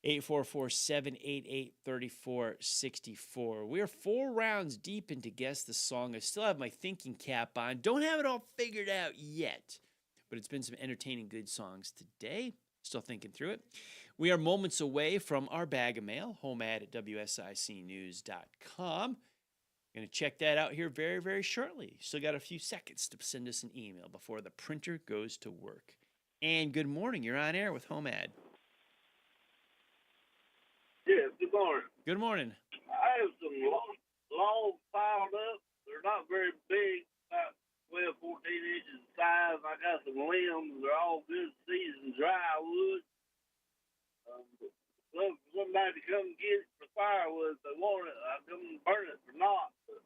844-788-3464. We are 4 rounds deep into Guess the Song. I still have my thinking cap on. Don't have it all figured out yet, but it's been some entertaining good songs today. Still thinking through it. We are moments away from our bag of mail, homead@wsicnews.com. Going to check that out here very, very shortly. Still got a few seconds to send us an email before the printer goes to work. And good morning. You're on air with HomeAd. Yes, good morning. Good morning. I have some logs piled up. They're not very big, about 12, 14 inches in size. I got some limbs. They're all good seasoned dry wood. Look for somebody to come get it for firewood if they want it. I come and burn it for not. But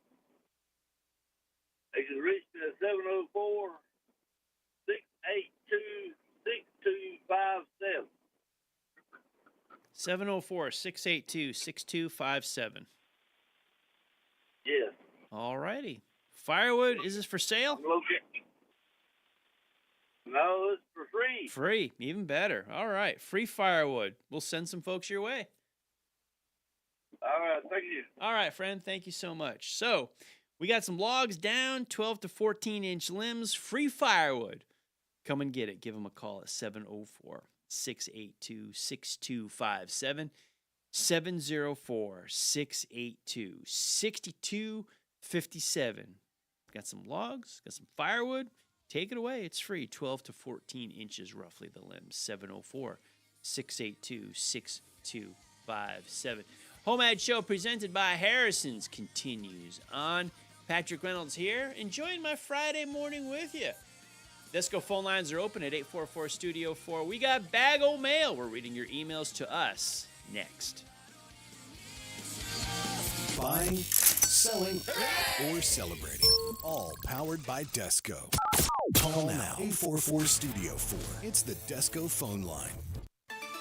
they can reach me at 704-682-6257. 704-682-6257. Yes. All righty. Firewood, is this for sale? No, it's for free. Free, even better. All right, free firewood. We'll send some folks your way. All right, thank you. All right, friend, thank you so much. So, we got some logs down, 12 to 14-inch limbs, free firewood. Come and get it. Give them a call at 704-682-6257, 704-682-6257. Got some logs, got some firewood. Take it away. It's free. 12 to 14 inches, roughly, the limbs. 704-682-6257. HomeAd Show presented by Harrison's continues on. Patrick Reynolds here, enjoying my Friday morning with you. Desco phone lines are open at 844-STUDIO-4. We got Bag O' Mail. We're reading your emails to us next. Buying, selling, or celebrating. All powered by Desco. Call now 844-STUDIO-4. It's the Desco phone line.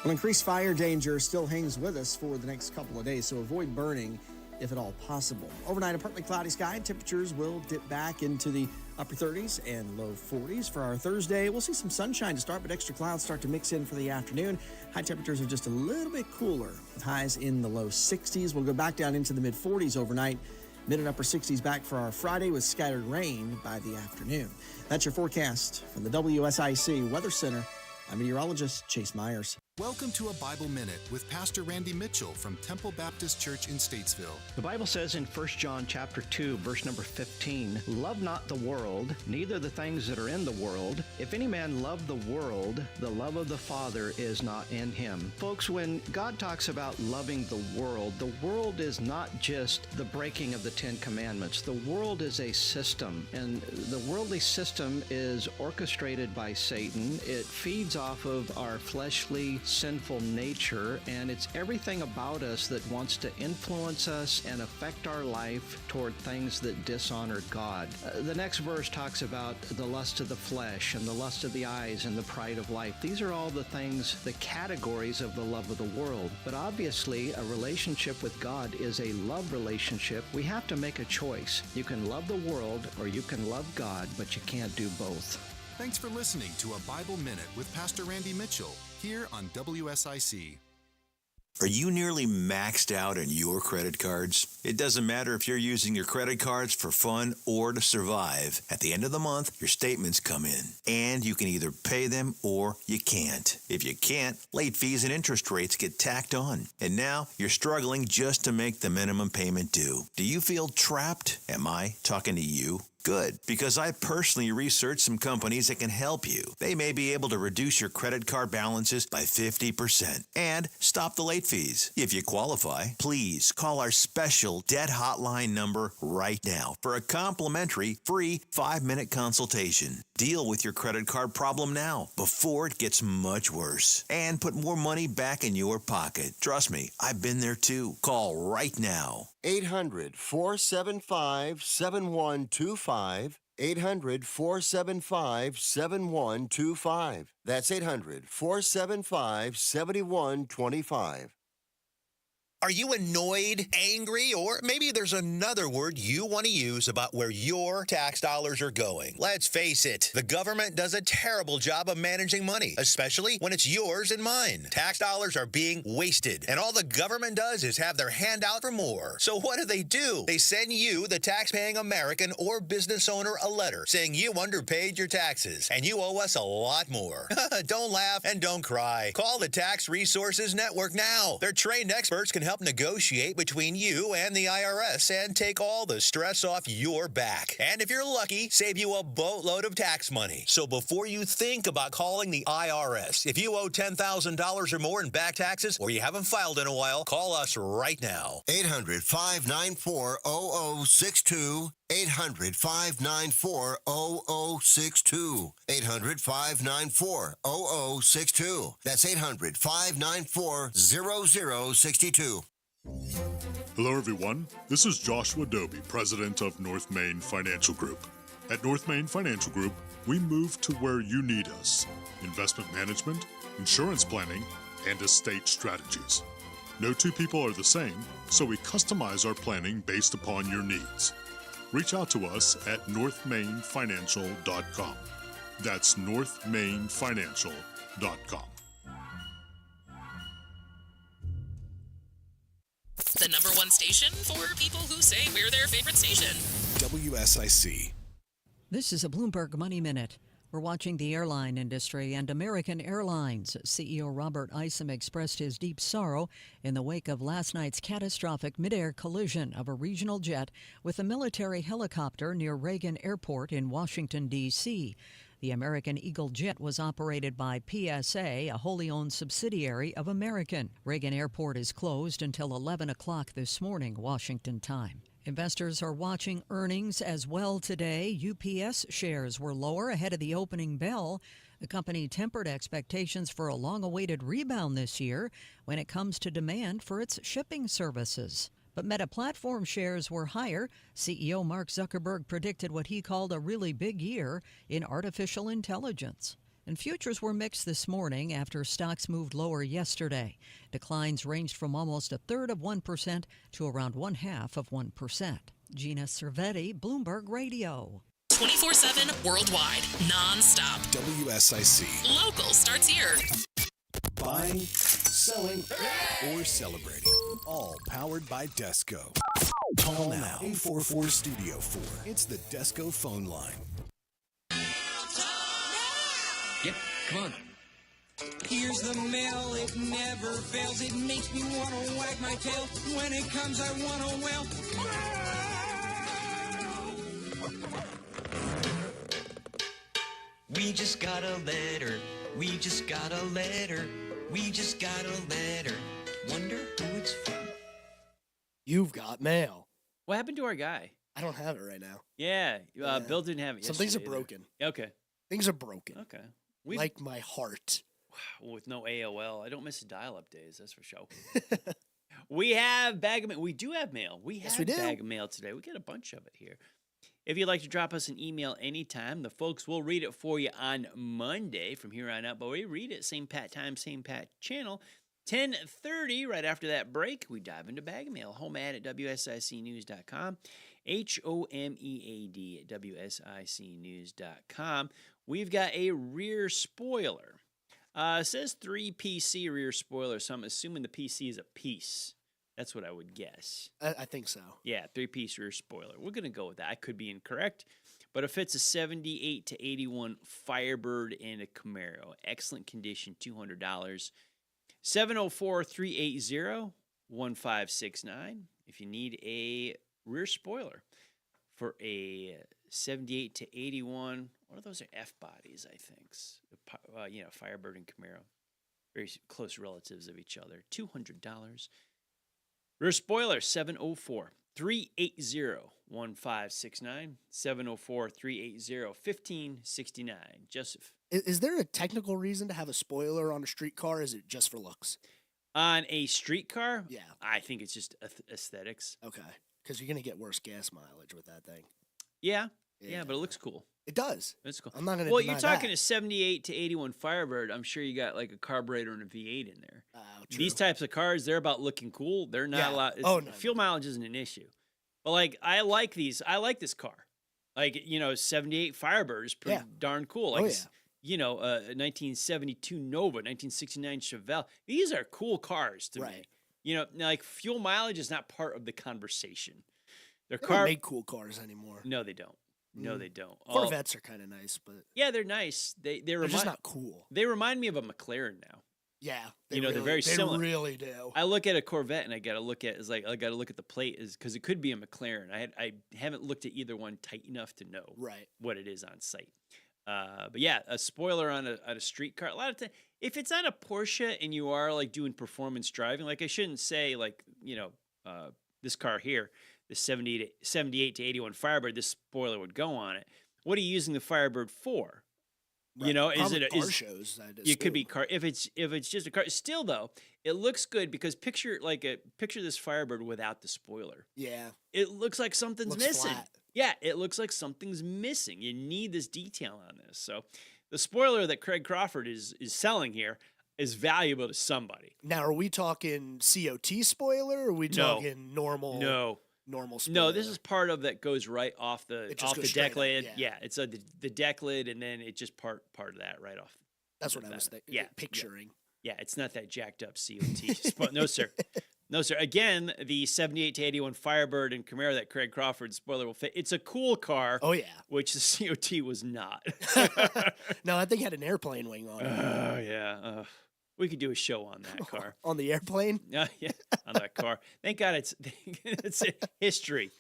Well, increased fire danger still hangs with us for the next couple of days, so avoid burning if at all possible. Overnight, a partly cloudy sky. Temperatures will dip back into the upper 30s and low 40s. For our Thursday, we'll see some sunshine to start, but extra clouds start to mix in for the afternoon. High temperatures are just a little bit cooler, with highs in the low 60s. We'll go back down into the mid-40s overnight. Mid and upper 60s back for our Friday with scattered rain by the afternoon. That's your forecast from the WSIC Weather Center. I'm meteorologist Chase Myers. Welcome to a Bible Minute with Pastor Randy Mitchell from Temple Baptist Church in Statesville. The Bible says in 1 John chapter 2, verse number 15, "Love not the world, neither the things that are in the world. If any man love the world, the love of the Father is not in him." Folks, when God talks about loving the world is not just the breaking of the Ten Commandments. The world is a system, and the worldly system is orchestrated by Satan. It feeds off of our fleshly, sinful nature, and it's everything about us that wants to influence us and affect our life toward things that dishonor God. The next verse talks about the lust of the flesh and the lust of the eyes and the pride of life. These are all the things, the categories of the love of the world. But obviously, a relationship with God is a love relationship. We have to make a choice. You can love the world or you can love God, but you can't do both. Thanks for listening to a Bible Minute with Pastor Randy Mitchell here on WSIC. Are you nearly maxed out on your credit cards? It doesn't matter if you're using your credit cards for fun or to survive. At the end of the month, your statements come in, and you can either pay them or you can't. If you can't, late fees and interest rates get tacked on. And now you're struggling just to make the minimum payment due. Do you feel trapped? Am I talking to you? Good, because I personally researched some companies that can help you. They may be able to reduce your credit card balances by 50% and stop the late fees. If you qualify, please call our special debt hotline number right now for a complimentary free 5-minute consultation. Deal with your credit card problem now before it gets much worse and put more money back in your pocket. Trust me, I've been there too. Call right now. 800-475-7125. 800-475-7125. That's 800-475-7125. Are you annoyed, angry, or maybe there's another word you want to use about where your tax dollars are going? Let's face it, the government does a terrible job of managing money, especially when it's yours and mine. Tax dollars are being wasted, and all the government does is have their hand out for more. So what do? They send you, the tax-paying American or business owner, a letter saying you underpaid your taxes, and you owe us a lot more. Don't laugh and don't cry. Call the Tax Resources Network now. Their trained experts can help negotiate between you and the IRS and take all the stress off your back. And if you're lucky, save you a boatload of tax money. So before you think about calling the IRS, if you owe $10,000 or more in back taxes or you haven't filed in a while, call us right now. 800-594-0062. 800-594-0062. 800-594-0062. That's 800-594-0062. Hello, everyone. This is Joshua Doby, president of North Main Financial Group. At North Main Financial Group, we move to where you need us: investment management, insurance planning, and estate strategies. No two people are the same, so we customize our planning based upon your needs. Reach out to us at northmainfinancial.com. That's northmainfinancial.com. The number one station for people who say we're their favorite station. WSIC. This is a Bloomberg Money Minute. We're watching the airline industry and American Airlines. CEO Robert Isom expressed his deep sorrow in the wake of last night's catastrophic midair collision of a regional jet with a military helicopter near Reagan Airport in Washington, D.C. The American Eagle jet was operated by PSA, a wholly owned subsidiary of American. Reagan Airport is closed until 11 o'clock this morning, Washington time. Investors are watching earnings as well today. UPS shares were lower ahead of the opening bell. The company tempered expectations for a long-awaited rebound this year when it comes to demand for its shipping services. But Meta Platform shares were higher. CEO Mark Zuckerberg predicted what he called a really big year in artificial intelligence. And futures were mixed this morning after stocks moved lower yesterday. Declines ranged from almost 1/3% to around 1/2%. Gina Cervetti, Bloomberg Radio. 24/7 worldwide, non-stop. WSIC. Local starts here. Buying, selling, or celebrating. All powered by Desco. Call now. 844 Studio 4. It's the Desco phone line. Yep, come on. Here's the mail, it never fails. It makes me want to wag my tail. When it comes, I want to wail. We just got a letter. We just got a letter. We just got a letter. Wonder who it's from. You've got mail. What happened to our guy? I don't have it right now. Yeah, Bill didn't have it. Some things are yesterday either. broken. Okay. Things are broken. Okay. Like my heart. Wow, with no AOL, I don't miss the dial-up days. That's for sure. We have bag of mail. We do have mail. Yes, we do. Bag of mail today. We got a bunch of it here. If you'd like to drop us an email anytime, the folks will read it for you on Monday from here on out. But we read it same Pat time, same Pat channel. 10:30, right after that break, we dive into bag of mail. HomeAd at WSICnews.com. HomeAd at WSICnews.com. We've got a rear spoiler. It says 3 PC rear spoiler, so I'm assuming the PC is a piece. That's what I would guess. I think so. Yeah, 3-piece rear spoiler. We're going to go with that. I could be incorrect, but it fits a 78 to 81 Firebird and a Camaro. Excellent condition, $200. 704-380-1569 if you need a rear spoiler for a 78 to 81. What are those? Are F bodies, I think. Firebird and Camaro. Very close relatives of each other. $200. Rear spoiler, 704-380-1569. 704-380-1569. Joseph. Is there a technical reason to have a spoiler on a street car? Or is it just for looks? On a street car? Yeah. I think it's just aesthetics. Okay. Because you're going to get worse gas mileage with that thing. Yeah, but it looks cool. It does. It's cool. I'm not going to Well, deny you're talking that. a 78 to 81 Firebird. I'm sure you got like a carburetor and a V8 in there. True. These types of cars, they're about looking cool. They're not Yeah. a lot. Oh, no, Fuel mileage isn't an issue. But like, I like these. I like this car. Like, 78 Firebird is pretty darn cool. Like, 1972 Nova, 1969 Chevelle. These are cool cars to me. Like fuel mileage is not part of the conversation. They don't make cool cars anymore. No, they don't. No, they don't. Corvettes are kind of nice, but yeah, they're nice. They're just not cool. They remind me of a McLaren now. Yeah, they're very similar. They really do. I look at a Corvette and I got to look at I got to look at the plate because it could be a McLaren. I haven't looked at either one tight enough to know what it is on site. But yeah, a spoiler on a street car. A lot of times, if it's on a Porsche and you are like doing performance driving, like I shouldn't say like this car here, the 78 to 81 Firebird, this spoiler would go on it. What are you using the Firebird for? Right. Is it car shows? It could be car. If it's just a car, still though, it looks good because picture this Firebird without the spoiler. Yeah, it looks like something's looks missing. Flat. Yeah, it looks like something's missing. You need this detail on this. So, the spoiler that Craig Crawford is selling here is valuable to somebody. Now, are we talking COT spoiler? Or are we talking normal? Normal spoiler. No, this is part of that goes right off the deck lid. Up, yeah, it's the deck lid, and then it just part of that right off. That's what I was picturing. Yeah, it's not that jacked up COT. No, sir. No, sir. Again, the 78 to 81 Firebird and Camaro that Craig Crawford spoiler will fit. It's a cool car. Oh, yeah. Which the COT was not. No, that thing had an airplane wing on it. Oh, yeah. We could do a show on that car. On the airplane? Yeah, on that car. Thank God it's history.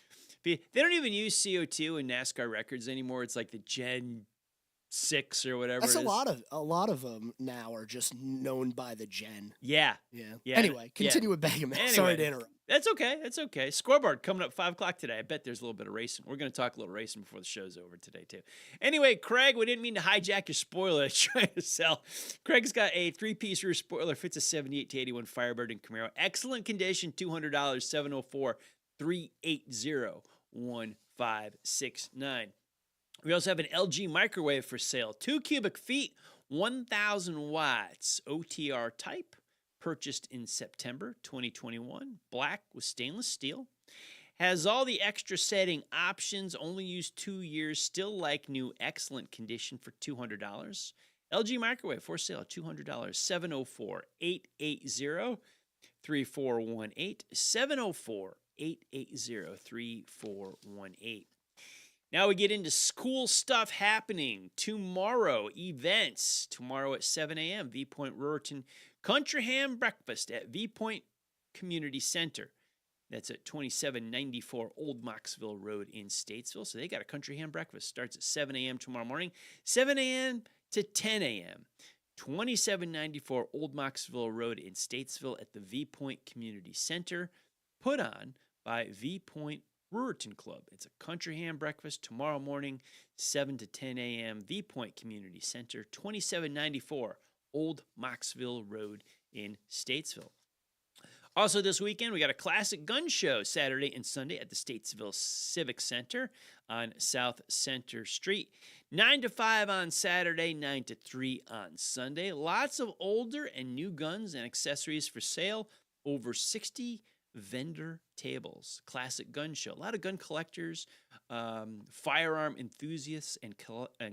They don't even use CO2 in NASCAR records anymore. It's like the Gen 6 or whatever. That's it is. a lot of them now are just known by the Gen. Yeah. Anyway, continue with Bag of Mail. Sorry to interrupt. That's okay. Scoreboard coming up 5 o'clock today. I bet there's a little bit of racing. We're going to talk a little racing before the show's over today, too. Anyway, Craig, we didn't mean to hijack your spoiler that you're trying to sell. Craig's got a 3-piece rear spoiler. Fits a 78 to 81 Firebird and Camaro. Excellent condition, $200, 704-380-1569. We also have an LG microwave for sale. 2 cubic feet, 1,000 watts. OTR type. Purchased in September 2021. Black with stainless steel. Has all the extra setting options. Only used 2 years. Still like new. Excellent condition for $200. LG microwave for sale. $200. 704-880-3418. 704-880-3418. Now we get into school stuff happening tomorrow. Events tomorrow at 7 a.m. V Point Ruritan Country Ham Breakfast at V Point Community Center. That's at 2794 Old Moxville Road in Statesville. So they got a country ham breakfast. Starts at 7 a.m. tomorrow morning, 7 a.m. to 10 a.m. 2794 Old Moxville Road in Statesville at the V Point Community Center, put on by V Point Ruritan Club. It's a country ham breakfast tomorrow morning, 7 to 10 a.m. V Point Community Center, 2794 Old Moxville Road in Statesville. Also this weekend, we got a classic gun show Saturday and Sunday at the Statesville Civic Center on South Center Street. 9 to 5 on Saturday, 9 to 3 on Sunday. Lots of older and new guns and accessories for sale. Over 60 vendor tables. Classic gun show. A lot of gun collectors, firearm enthusiasts, and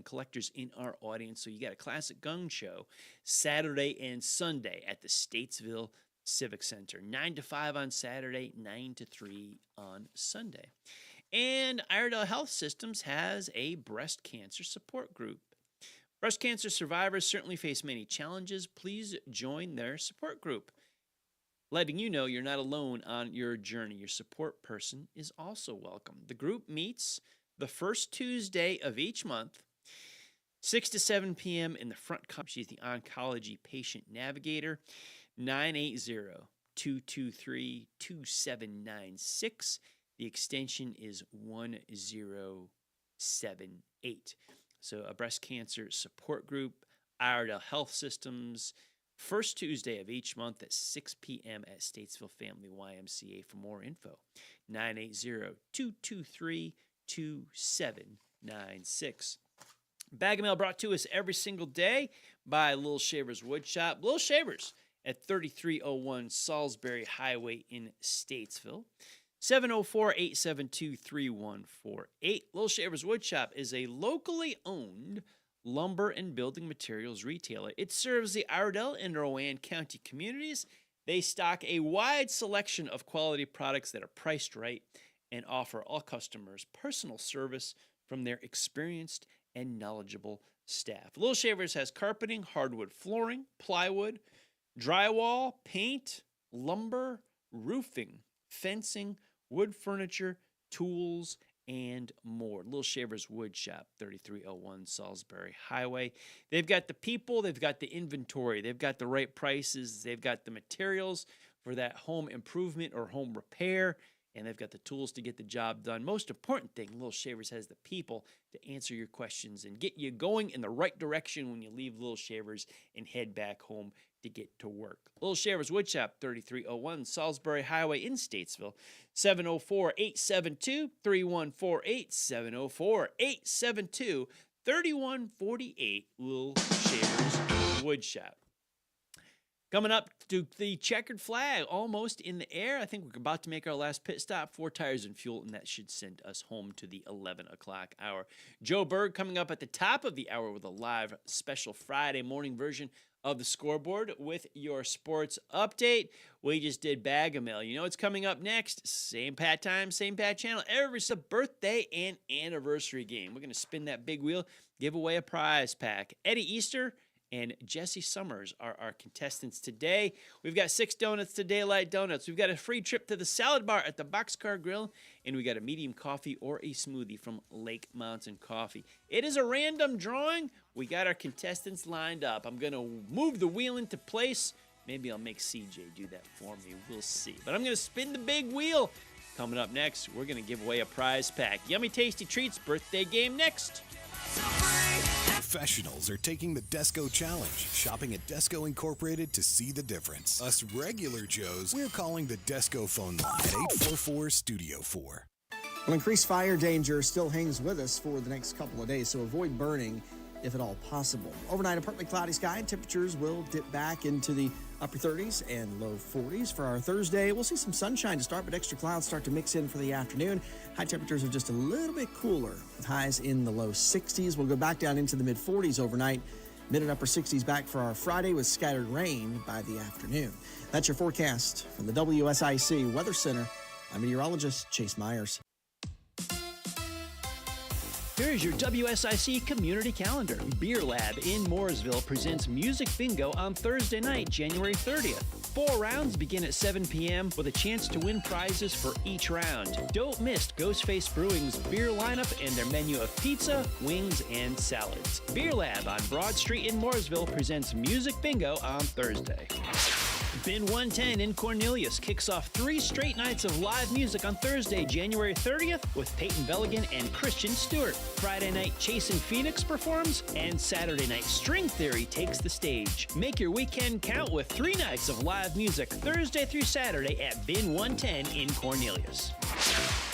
collectors in our audience. So you got a classic gun show Saturday and Sunday at the Statesville Civic Center. 9 to 5 on Saturday, 9 to 3 on Sunday. And Iredell Health Systems has a breast cancer support group. Breast cancer survivors certainly face many challenges. Please join their support group. Letting you know you're not alone on your journey. Your support person is also welcome. The group meets the first Tuesday of each month, 6 to 7 p.m. in the front. She's the oncology patient navigator. 980-223-2796. The extension is 1078. So a breast cancer support group, Iredell Health Systems, first Tuesday of each month at 6 p.m. at Statesville Family YMCA. For more info, 980-223-2796. Bag of Mail brought to us every single day by Little Shavers Wood Shop. Little Shavers at 3301 Salisbury Highway in Statesville. 704-872-3148. Little Shavers Wood Shop is a locally owned lumber and building materials retailer. It serves the Iredell and Rowan County communities. They stock a wide selection of quality products that are priced right and offer all customers personal service from their experienced and knowledgeable staff. Little Shavers has carpeting, hardwood flooring, plywood, drywall, paint, lumber, roofing, fencing, wood furniture, tools, and more. Little Shavers Wood Shop, 3301 Salisbury Highway. They've got the people, they've got the inventory, they've got the right prices, they've got the materials for that home improvement or home repair, and they've got the tools to get the job done. Most important thing, Little Shavers has the people to answer your questions and get you going in the right direction when you leave Little Shavers and head back home to get to work. Little Shavers Wood Shop, 3301 Salisbury Highway in Statesville. 704-872-3148. 704-872-3148. Little Shavers Wood Shop. Coming up to the checkered flag, almost in the air. I think we're about to make our last pit stop, 4 tires and fuel, and that should send us home to the 11 o'clock hour. Joe Berg coming up at the top of the hour with a live special Friday morning version of the scoreboard with your sports update. We just did Bag of Mail. You know what's coming up next? Same Pat time, same Pat channel. Every birthday and anniversary game. We're going to spin that big wheel, give away a prize pack. Eddie Easter and Jesse Summers are our contestants today. We've got 6 donuts to Daylight Donuts. We've got a free trip to the salad bar at the Boxcar Grill, and we got a medium coffee or a smoothie from Lake Mountain Coffee. It is a random drawing. We got our contestants lined up. I'm going to move the wheel into place. Maybe I'll make CJ do that for me. We'll see. But I'm going to spin the big wheel. Coming up next, we're going to give away a prize pack. Yummy Tasty Treats birthday game next. Professionals are taking the Desco Challenge, shopping at Desco Incorporated to see the difference. Us regular Joes, we're calling the Desco phone line at 844-STUDIO-4. Well, increased fire danger still hangs with us for the next couple of days, so avoid burning if at all possible. Overnight, a partly cloudy sky. Temperatures will dip back into the upper 30s and low 40s. For our Thursday, we'll see some sunshine to start, but extra clouds start to mix in for the afternoon. High temperatures are just a little bit cooler, with highs in the low 60s. We'll go back down into the mid 40s overnight. Mid and upper 60s back for our Friday with scattered rain by the afternoon. That's your forecast from the WSIC Weather Center. I'm meteorologist Chase Myers. Here's your WSIC community calendar. Beer Lab in Mooresville presents Music Bingo on Thursday night, January 30th. 4 rounds begin at 7 p.m. with a chance to win prizes for each round. Don't miss Ghostface Brewing's beer lineup and their menu of pizza, wings, and salads. Beer Lab on Broad Street in Mooresville presents Music Bingo on Thursday. Bin 110 in Cornelius kicks off 3 straight nights of live music on Thursday, January 30th with Peyton Belligan and Christian Stewart. Friday night, Chasing Phoenix performs, and Saturday night, String Theory takes the stage. Make your weekend count with 3 nights of live music Thursday through Saturday at Bin 110 in Cornelius.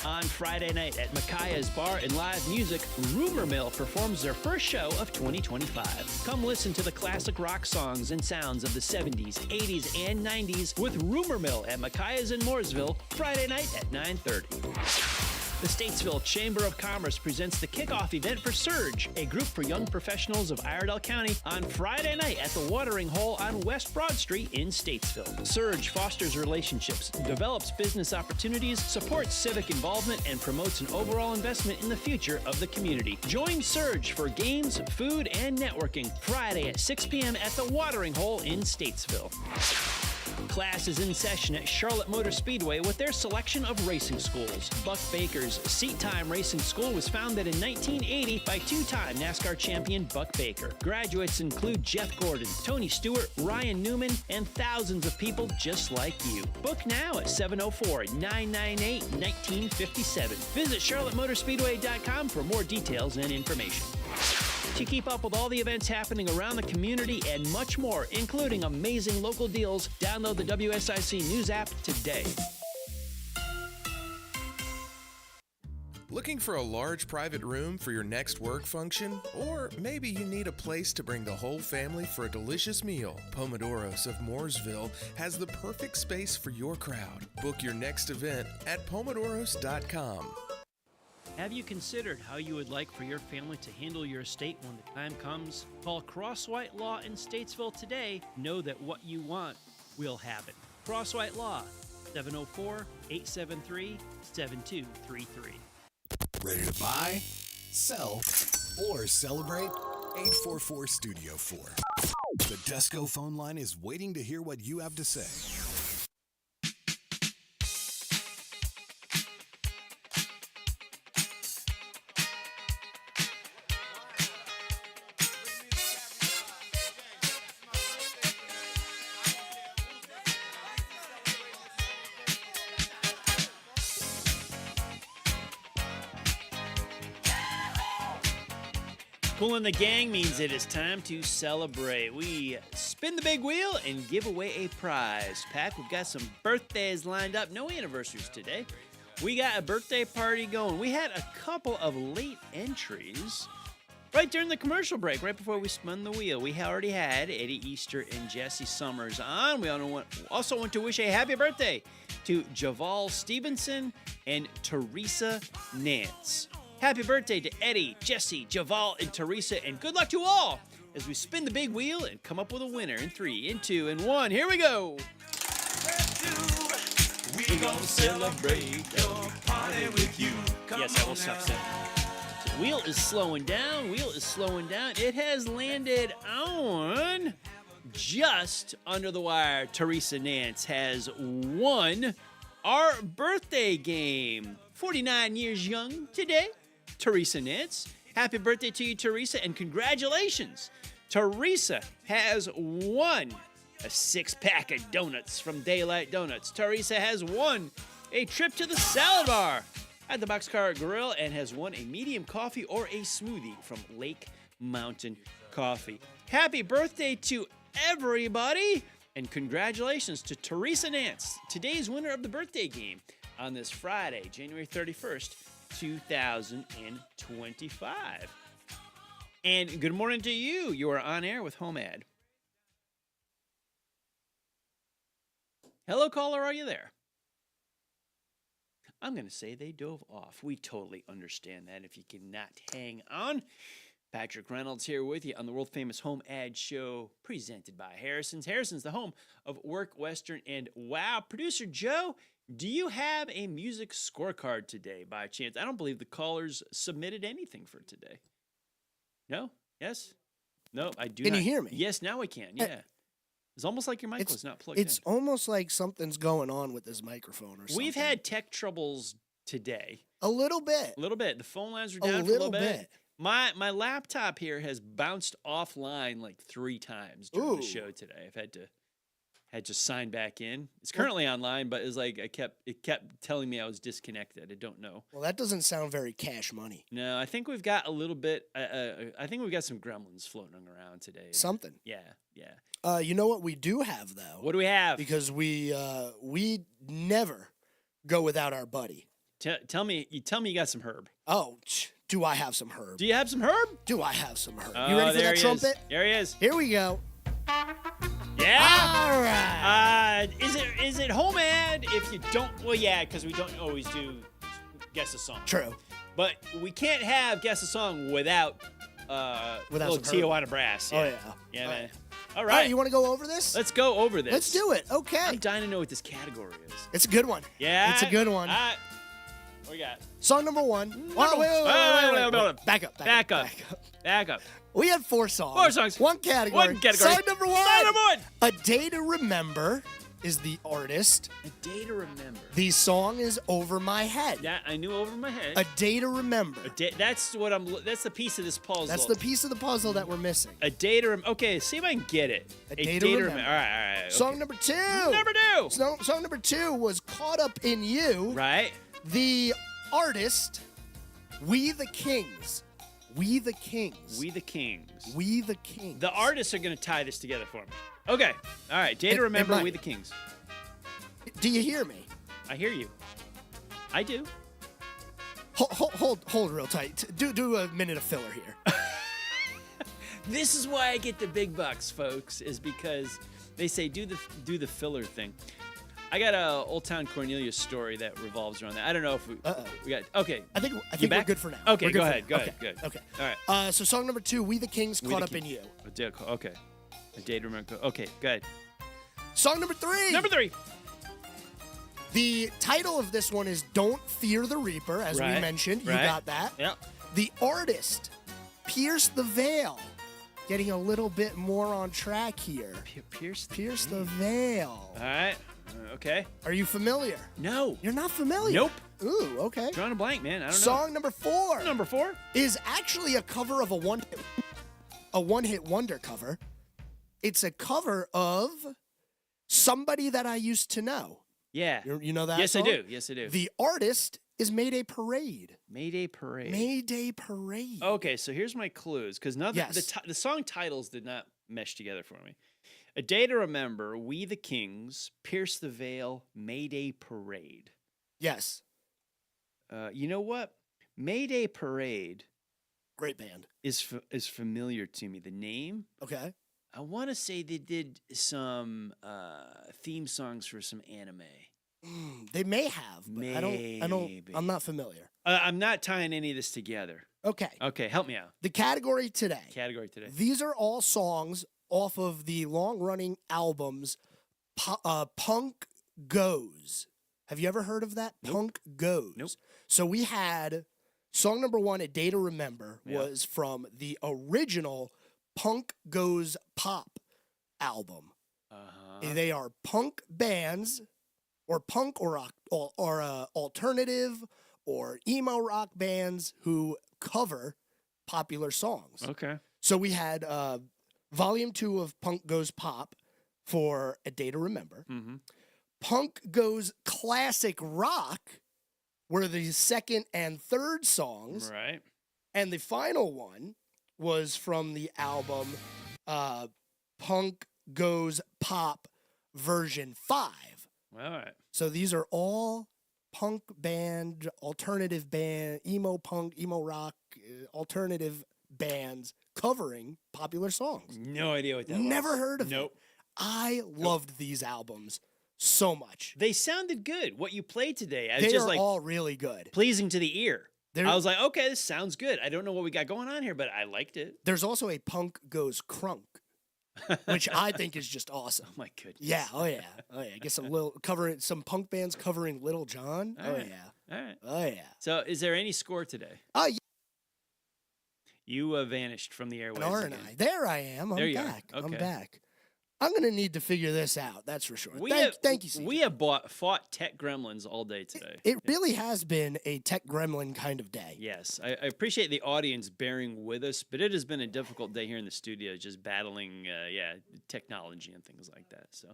On Friday night at Micaiah's Bar and Live Music, Rumor Mill performs their first show of 2025. Come listen to the classic rock songs and sounds of the 70s, 80s, and 90s with Rumor Mill at Micaiah's in Mooresville, Friday night at 9:30. The Statesville Chamber of Commerce presents the kickoff event for Surge, a group for young professionals of Iredell County, on Friday night at the Watering Hole on West Broad Street in Statesville. Surge fosters relationships, develops business opportunities, supports civic involvement, and promotes an overall investment in the future of the community. Join Surge for games, food, and networking Friday at 6 p.m. at the Watering Hole in Statesville. Class is in session at Charlotte Motor Speedway with their selection of racing schools. Buck Baker's Seat Time Racing School was founded in 1980 by 2-time NASCAR champion Buck Baker. Graduates include Jeff Gordon, Tony Stewart, Ryan Newman, and thousands of people just like you. Book now at 704-998-1957. Visit charlottemotorspeedway.com for more details and information. To keep up with all the events happening around the community and much more, including amazing local deals, download the WSIC News app today. Looking for a large private room for your next work function? Or maybe you need a place to bring the whole family for a delicious meal? Pomodoros of Mooresville has the perfect space for your crowd. Book your next event at pomodoros.com. Have you considered how you would like for your family to handle your estate when the time comes? Call Crosswhite Law in Statesville today. Know that what you want will happen. Crosswhite Law, 704-873-7233. Ready to buy, sell, or celebrate? 844 Studio 4. The Desco phone line is waiting to hear what you have to say. Cool in the Gang means it is time to celebrate. We spin the big wheel and give away a prize. Pat, we've got some birthdays lined up. No anniversaries today. We got a birthday party going. We had a couple of late entries right during the commercial break, right before we spun the wheel. We already had Eddie Easter and Jesse Summers on. We also want to wish a happy birthday to Javal Stevenson and Teresa Nance. Happy birthday to Eddie, Jesse, Javal, and Teresa, and good luck to all as we spin the big wheel and come up with a winner in 3, in 2, and 1. Here we go. We gonna celebrate your party with you. Yes, I will stop saying. So the wheel is slowing down. It has landed on just under the wire. Teresa Nance has won our birthday game. 49 years young today. Teresa Nance. Happy birthday to you, Teresa, and congratulations. Teresa has won a 6-pack of donuts from Daylight Donuts. Teresa has won a trip to the salad bar at the Boxcar Grill and has won a medium coffee or a smoothie from Lake Mountain Coffee. Happy birthday to everybody, and congratulations to Teresa Nance, today's winner of the birthday game on this Friday, January 31st, 2025. And good morning to you. You are on air with HomeAd. Hello, caller. Are you there? I'm going to say they dove off. We totally understand that if you cannot hang on. Patrick Reynolds here with you on the world-famous HomeAd Show, presented by Harrison's. Harrison's, the home of Work, Western, and Wow. Producer Joe Do you have a music scorecard today by chance? I don't believe the callers submitted anything for today. No? Yes? No, I do Can not. you hear me? Yes, now I can. Yeah. It's almost like your mic was not plugged It's in. almost like something's going on with this microphone or something. We've had tech troubles today. A little bit. A little bit. The phone lines are down for a little bit. My laptop here has bounced offline like 3 times during the show today. I've had to sign back in. It's currently online, but it's like it kept telling me I was disconnected. I don't know. Well, that doesn't sound very cash money. No, I think we've got a little bit. I think we've got some gremlins floating around today. Something. Yeah. You know what we do have though? What do we have? Because we never go without our buddy. Tell me you got some herb. Oh, do I have some herb? Do you have some herb? Do I have some herb? Oh, You ready for that trumpet? There he is. Here we go. Yeah. All right. Is it HomeAd? If you don't, well, yeah, because we don't always do guess a song. True. But we can't have guess a song without little some herb. Tijuana brass. Oh, yeah. Yeah, man. All All right. right, you want to go over this? Let's go over this. Let's do it. Okay. I'm dying to know what this category is. It's a good one. Yeah. It's a good one. What we got? Song number 1. Wait. Back up. We had 4 songs. 4 songs. One category. One category. Song number 1. Song number 1. A Day to Remember is the artist. A Day to Remember. The song is Over My Head. Yeah, I knew Over My Head. A Day to Remember. That's the piece of this puzzle. That's the piece of the puzzle that we're missing. A Day to Remember. Okay, see if I can get it. A Day to Remember. All right. Okay. Song number 2. Song number 2 was Caught Up in You. Right. The artist, We the Kings. We the Kings. We the Kings. We the Kings. The artists are going to tie this together for me. Okay. All right. Day to Remember, We the Kings. Do you hear me? I hear you. I do. Hold real tight. Do a minute of filler here. This is why I get the big bucks, folks, is because they say do the filler thing. I got a Old Town Cornelius story that revolves around that. I don't know if we got. Okay. I think we're good for now. Okay, go ahead. Good. Okay. All right. So song number 2, We the Kings, Caught Up in You. Okay. A Day to Remember. Okay, good. Song number 3. Number 3. The title of this one is Don't Fear the Reaper, as we mentioned. You got that. Yeah. The artist, Pierce the Veil. Getting a little bit more on track here. Pierce the Veil. All right. Okay. Are you familiar? No. You're not familiar? Nope. Ooh, okay. Drawing a blank, man. I don't know. Song number 4. Number 4 is actually a cover of a one-hit wonder cover. It's a cover of Somebody That I Used to Know. Yeah. You know that Yes, song? Yes, I do. The artist is Mayday Parade. Mayday Parade. Mayday Parade. Okay, so here's my clues, because the song titles did not mesh together for me. A Day to Remember, We the Kings, Pierce the Veil, Mayday Parade. Yes. You know what? Mayday Parade. Great band. Is familiar to me. The name. Okay. I want to say they did some theme songs for some anime. They may have, but I'm not familiar. I'm not tying any of this together. Okay. Okay, help me out. The category today. These are all songs off of the long-running albums Punk Goes. Have you ever heard of that? Nope. Punk Goes. Nope. So we had song number 1, A Day to Remember, was from the original Punk Goes Pop album. They are punk bands, or punk or alternative or emo rock bands who cover popular songs. Okay. So we had Volume 2 of Punk Goes Pop for A Day to Remember. Mm-hmm. Punk Goes Classic Rock were the second and third songs. Right. And the final one was from the album Punk Goes Pop version 5. All right. So these are all punk band, alternative band, emo punk, emo rock, alternative bands covering popular songs. No idea what that was. Never heard of Nope. it. I loved these albums so much. They sounded good. What you played today, I was They just are like all really good. pleasing to the ear. I was like, okay, this sounds good. I don't know what we got going on here, but I liked it. There's also a Punk Goes Crunk which I think is just awesome. Oh my goodness. Yeah. Oh yeah. Oh yeah. Get some punk bands covering Little John. All Oh right. yeah. All right. Oh yeah. So, is there any score today? Oh yeah. You vanished from the airwaves. Aren't again. I? There I am. I'm There you are. back. I'm Okay. back. I'm gonna need to figure this out. That's for sure. We Thank you, CJ. We have fought tech gremlins all day today. It really has been a tech gremlin kind of day. Yes, I appreciate the audience bearing with us, but it has been a difficult day here in the studio, just battling, technology and things like that. So,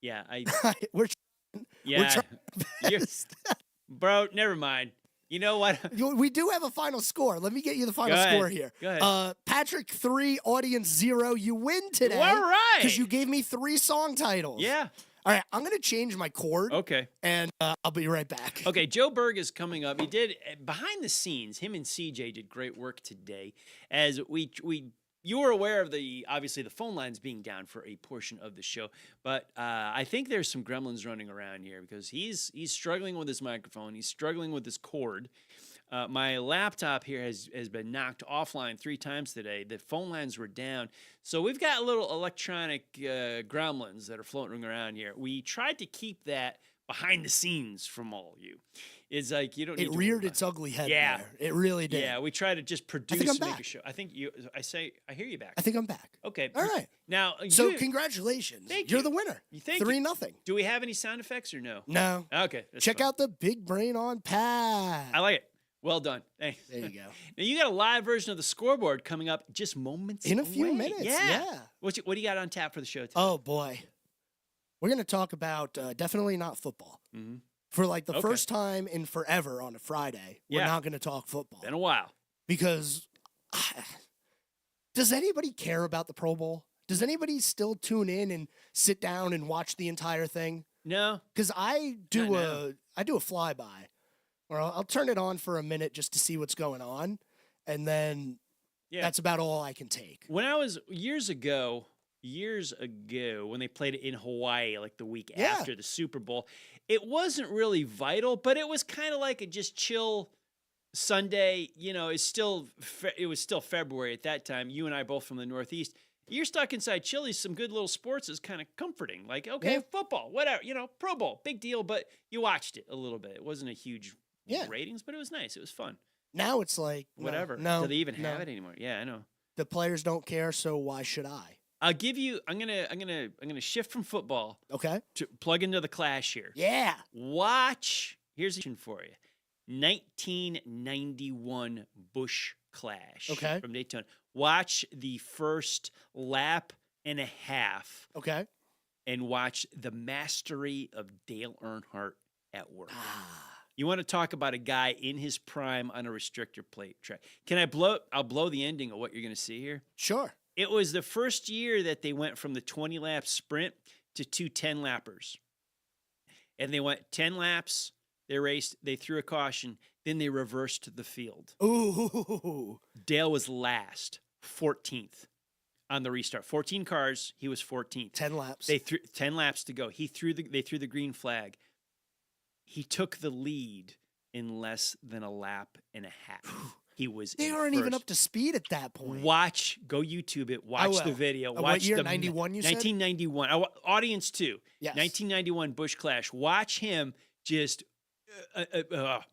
yeah, we're yeah, trying bro. Never mind. You know what? We do have a final score. Let me get you the final Go ahead. score here. Go ahead. Patrick 3, audience 0. You win today. All right. Because you gave me 3 song titles. Yeah. All right, I'm going to change my chord. Okay. And I'll be right back. Okay, Joe Berg is coming up. He did behind the scenes. Him and CJ did great work today. As you were aware of obviously the phone lines being down for a portion of the show, but I think there's some gremlins running around here because he's struggling with his microphone. He's struggling with his cord. My laptop here has been knocked offline 3 times today. The phone lines were down. So we've got little electronic gremlins that are floating around here. We tried to keep that behind the scenes from all of you. It's like you don't need It to reared its ugly head. Yeah. There. It really did. Yeah, we try to just produce I'm and make back. a show. I hear you back. I think I'm back. Okay. All right. Now, So congratulations. Thank You're you. the winner. Thank you. 3-0. Do we have any sound effects or no? No. Okay. that's Check fine. out the Big Brain on Pat. I like it. Well done. Thanks. There you go. Now you got a live version of the scoreboard coming up just moments In a few away. minutes, Yeah. yeah. What do you got on tap for the show today? Oh, boy. We're going to talk about definitely not football. Mhm. For like the Okay. first time in forever on a Friday, we're Yeah. not going to talk football. Been a while. Because does anybody care about the Pro Bowl? Does anybody still tune in and sit down and watch the entire thing? No. Because I do Not a flyby, or I'll turn it on for a minute just to see what's going on, and then that's about all I can take. When I was years ago, when they played it in Hawaii, like the week after the Super Bowl, it wasn't really vital, but it was kind of like a just chill Sunday. You know, it was still February at that time. You and I both from the Northeast. You're stuck inside Chili's. Some good little sports is kind of comforting. Like, okay, football, whatever, Pro Bowl, big deal. But you watched it a little bit. It wasn't a huge ratings, but it was nice. It was fun. Now it's like Whatever. No, Do they even have it anymore? Yeah, I know. The players don't care, so why should I? I'll give you. I'm gonna shift from football. Okay. To plug into the Clash here. Yeah. Watch. Here's a question for you. 1991 Busch Clash. Okay. From Daytona. Watch the first lap and a half. Okay. And watch the mastery of Dale Earnhardt at work. Ah. You want to talk about a guy in his prime on a restrictor plate track. I'll blow the ending of what you're going to see here. Sure. It was the first year that they went from the 20-lap sprint to 2 10-lappers. And they went 10 laps, they raced, they threw a caution, then they reversed the field. Ooh. Dale was last, 14th on the restart. 14 cars, he was 14th. 10 laps. They threw 10 laps to go. They threw the green flag. He took the lead in less than a lap and a half. He was. They aren't even up to speed at that point. Go YouTube it. Watch the video. Watch what year? the 91. You said 1991. Audience 2. Yes. 1991 Busch Clash. Watch him just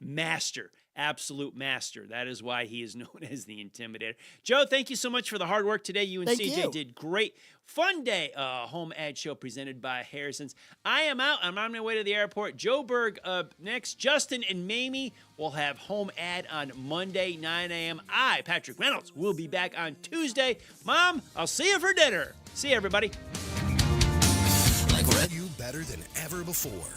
master. Absolute master. That is why he is known as the Intimidator. Joe, thank you so much for the hard work today. You and Thank CJ you. did great. Fun day. HomeAd Show presented by Harrison's. I am out. I'm on my way to the airport. Joe Berg up next. Justin and Mamie will have HomeAd on Monday, 9 a.m. I, Patrick Reynolds, will be back on Tuesday. Mom, I'll see you for dinner. See you, everybody. You better than ever before.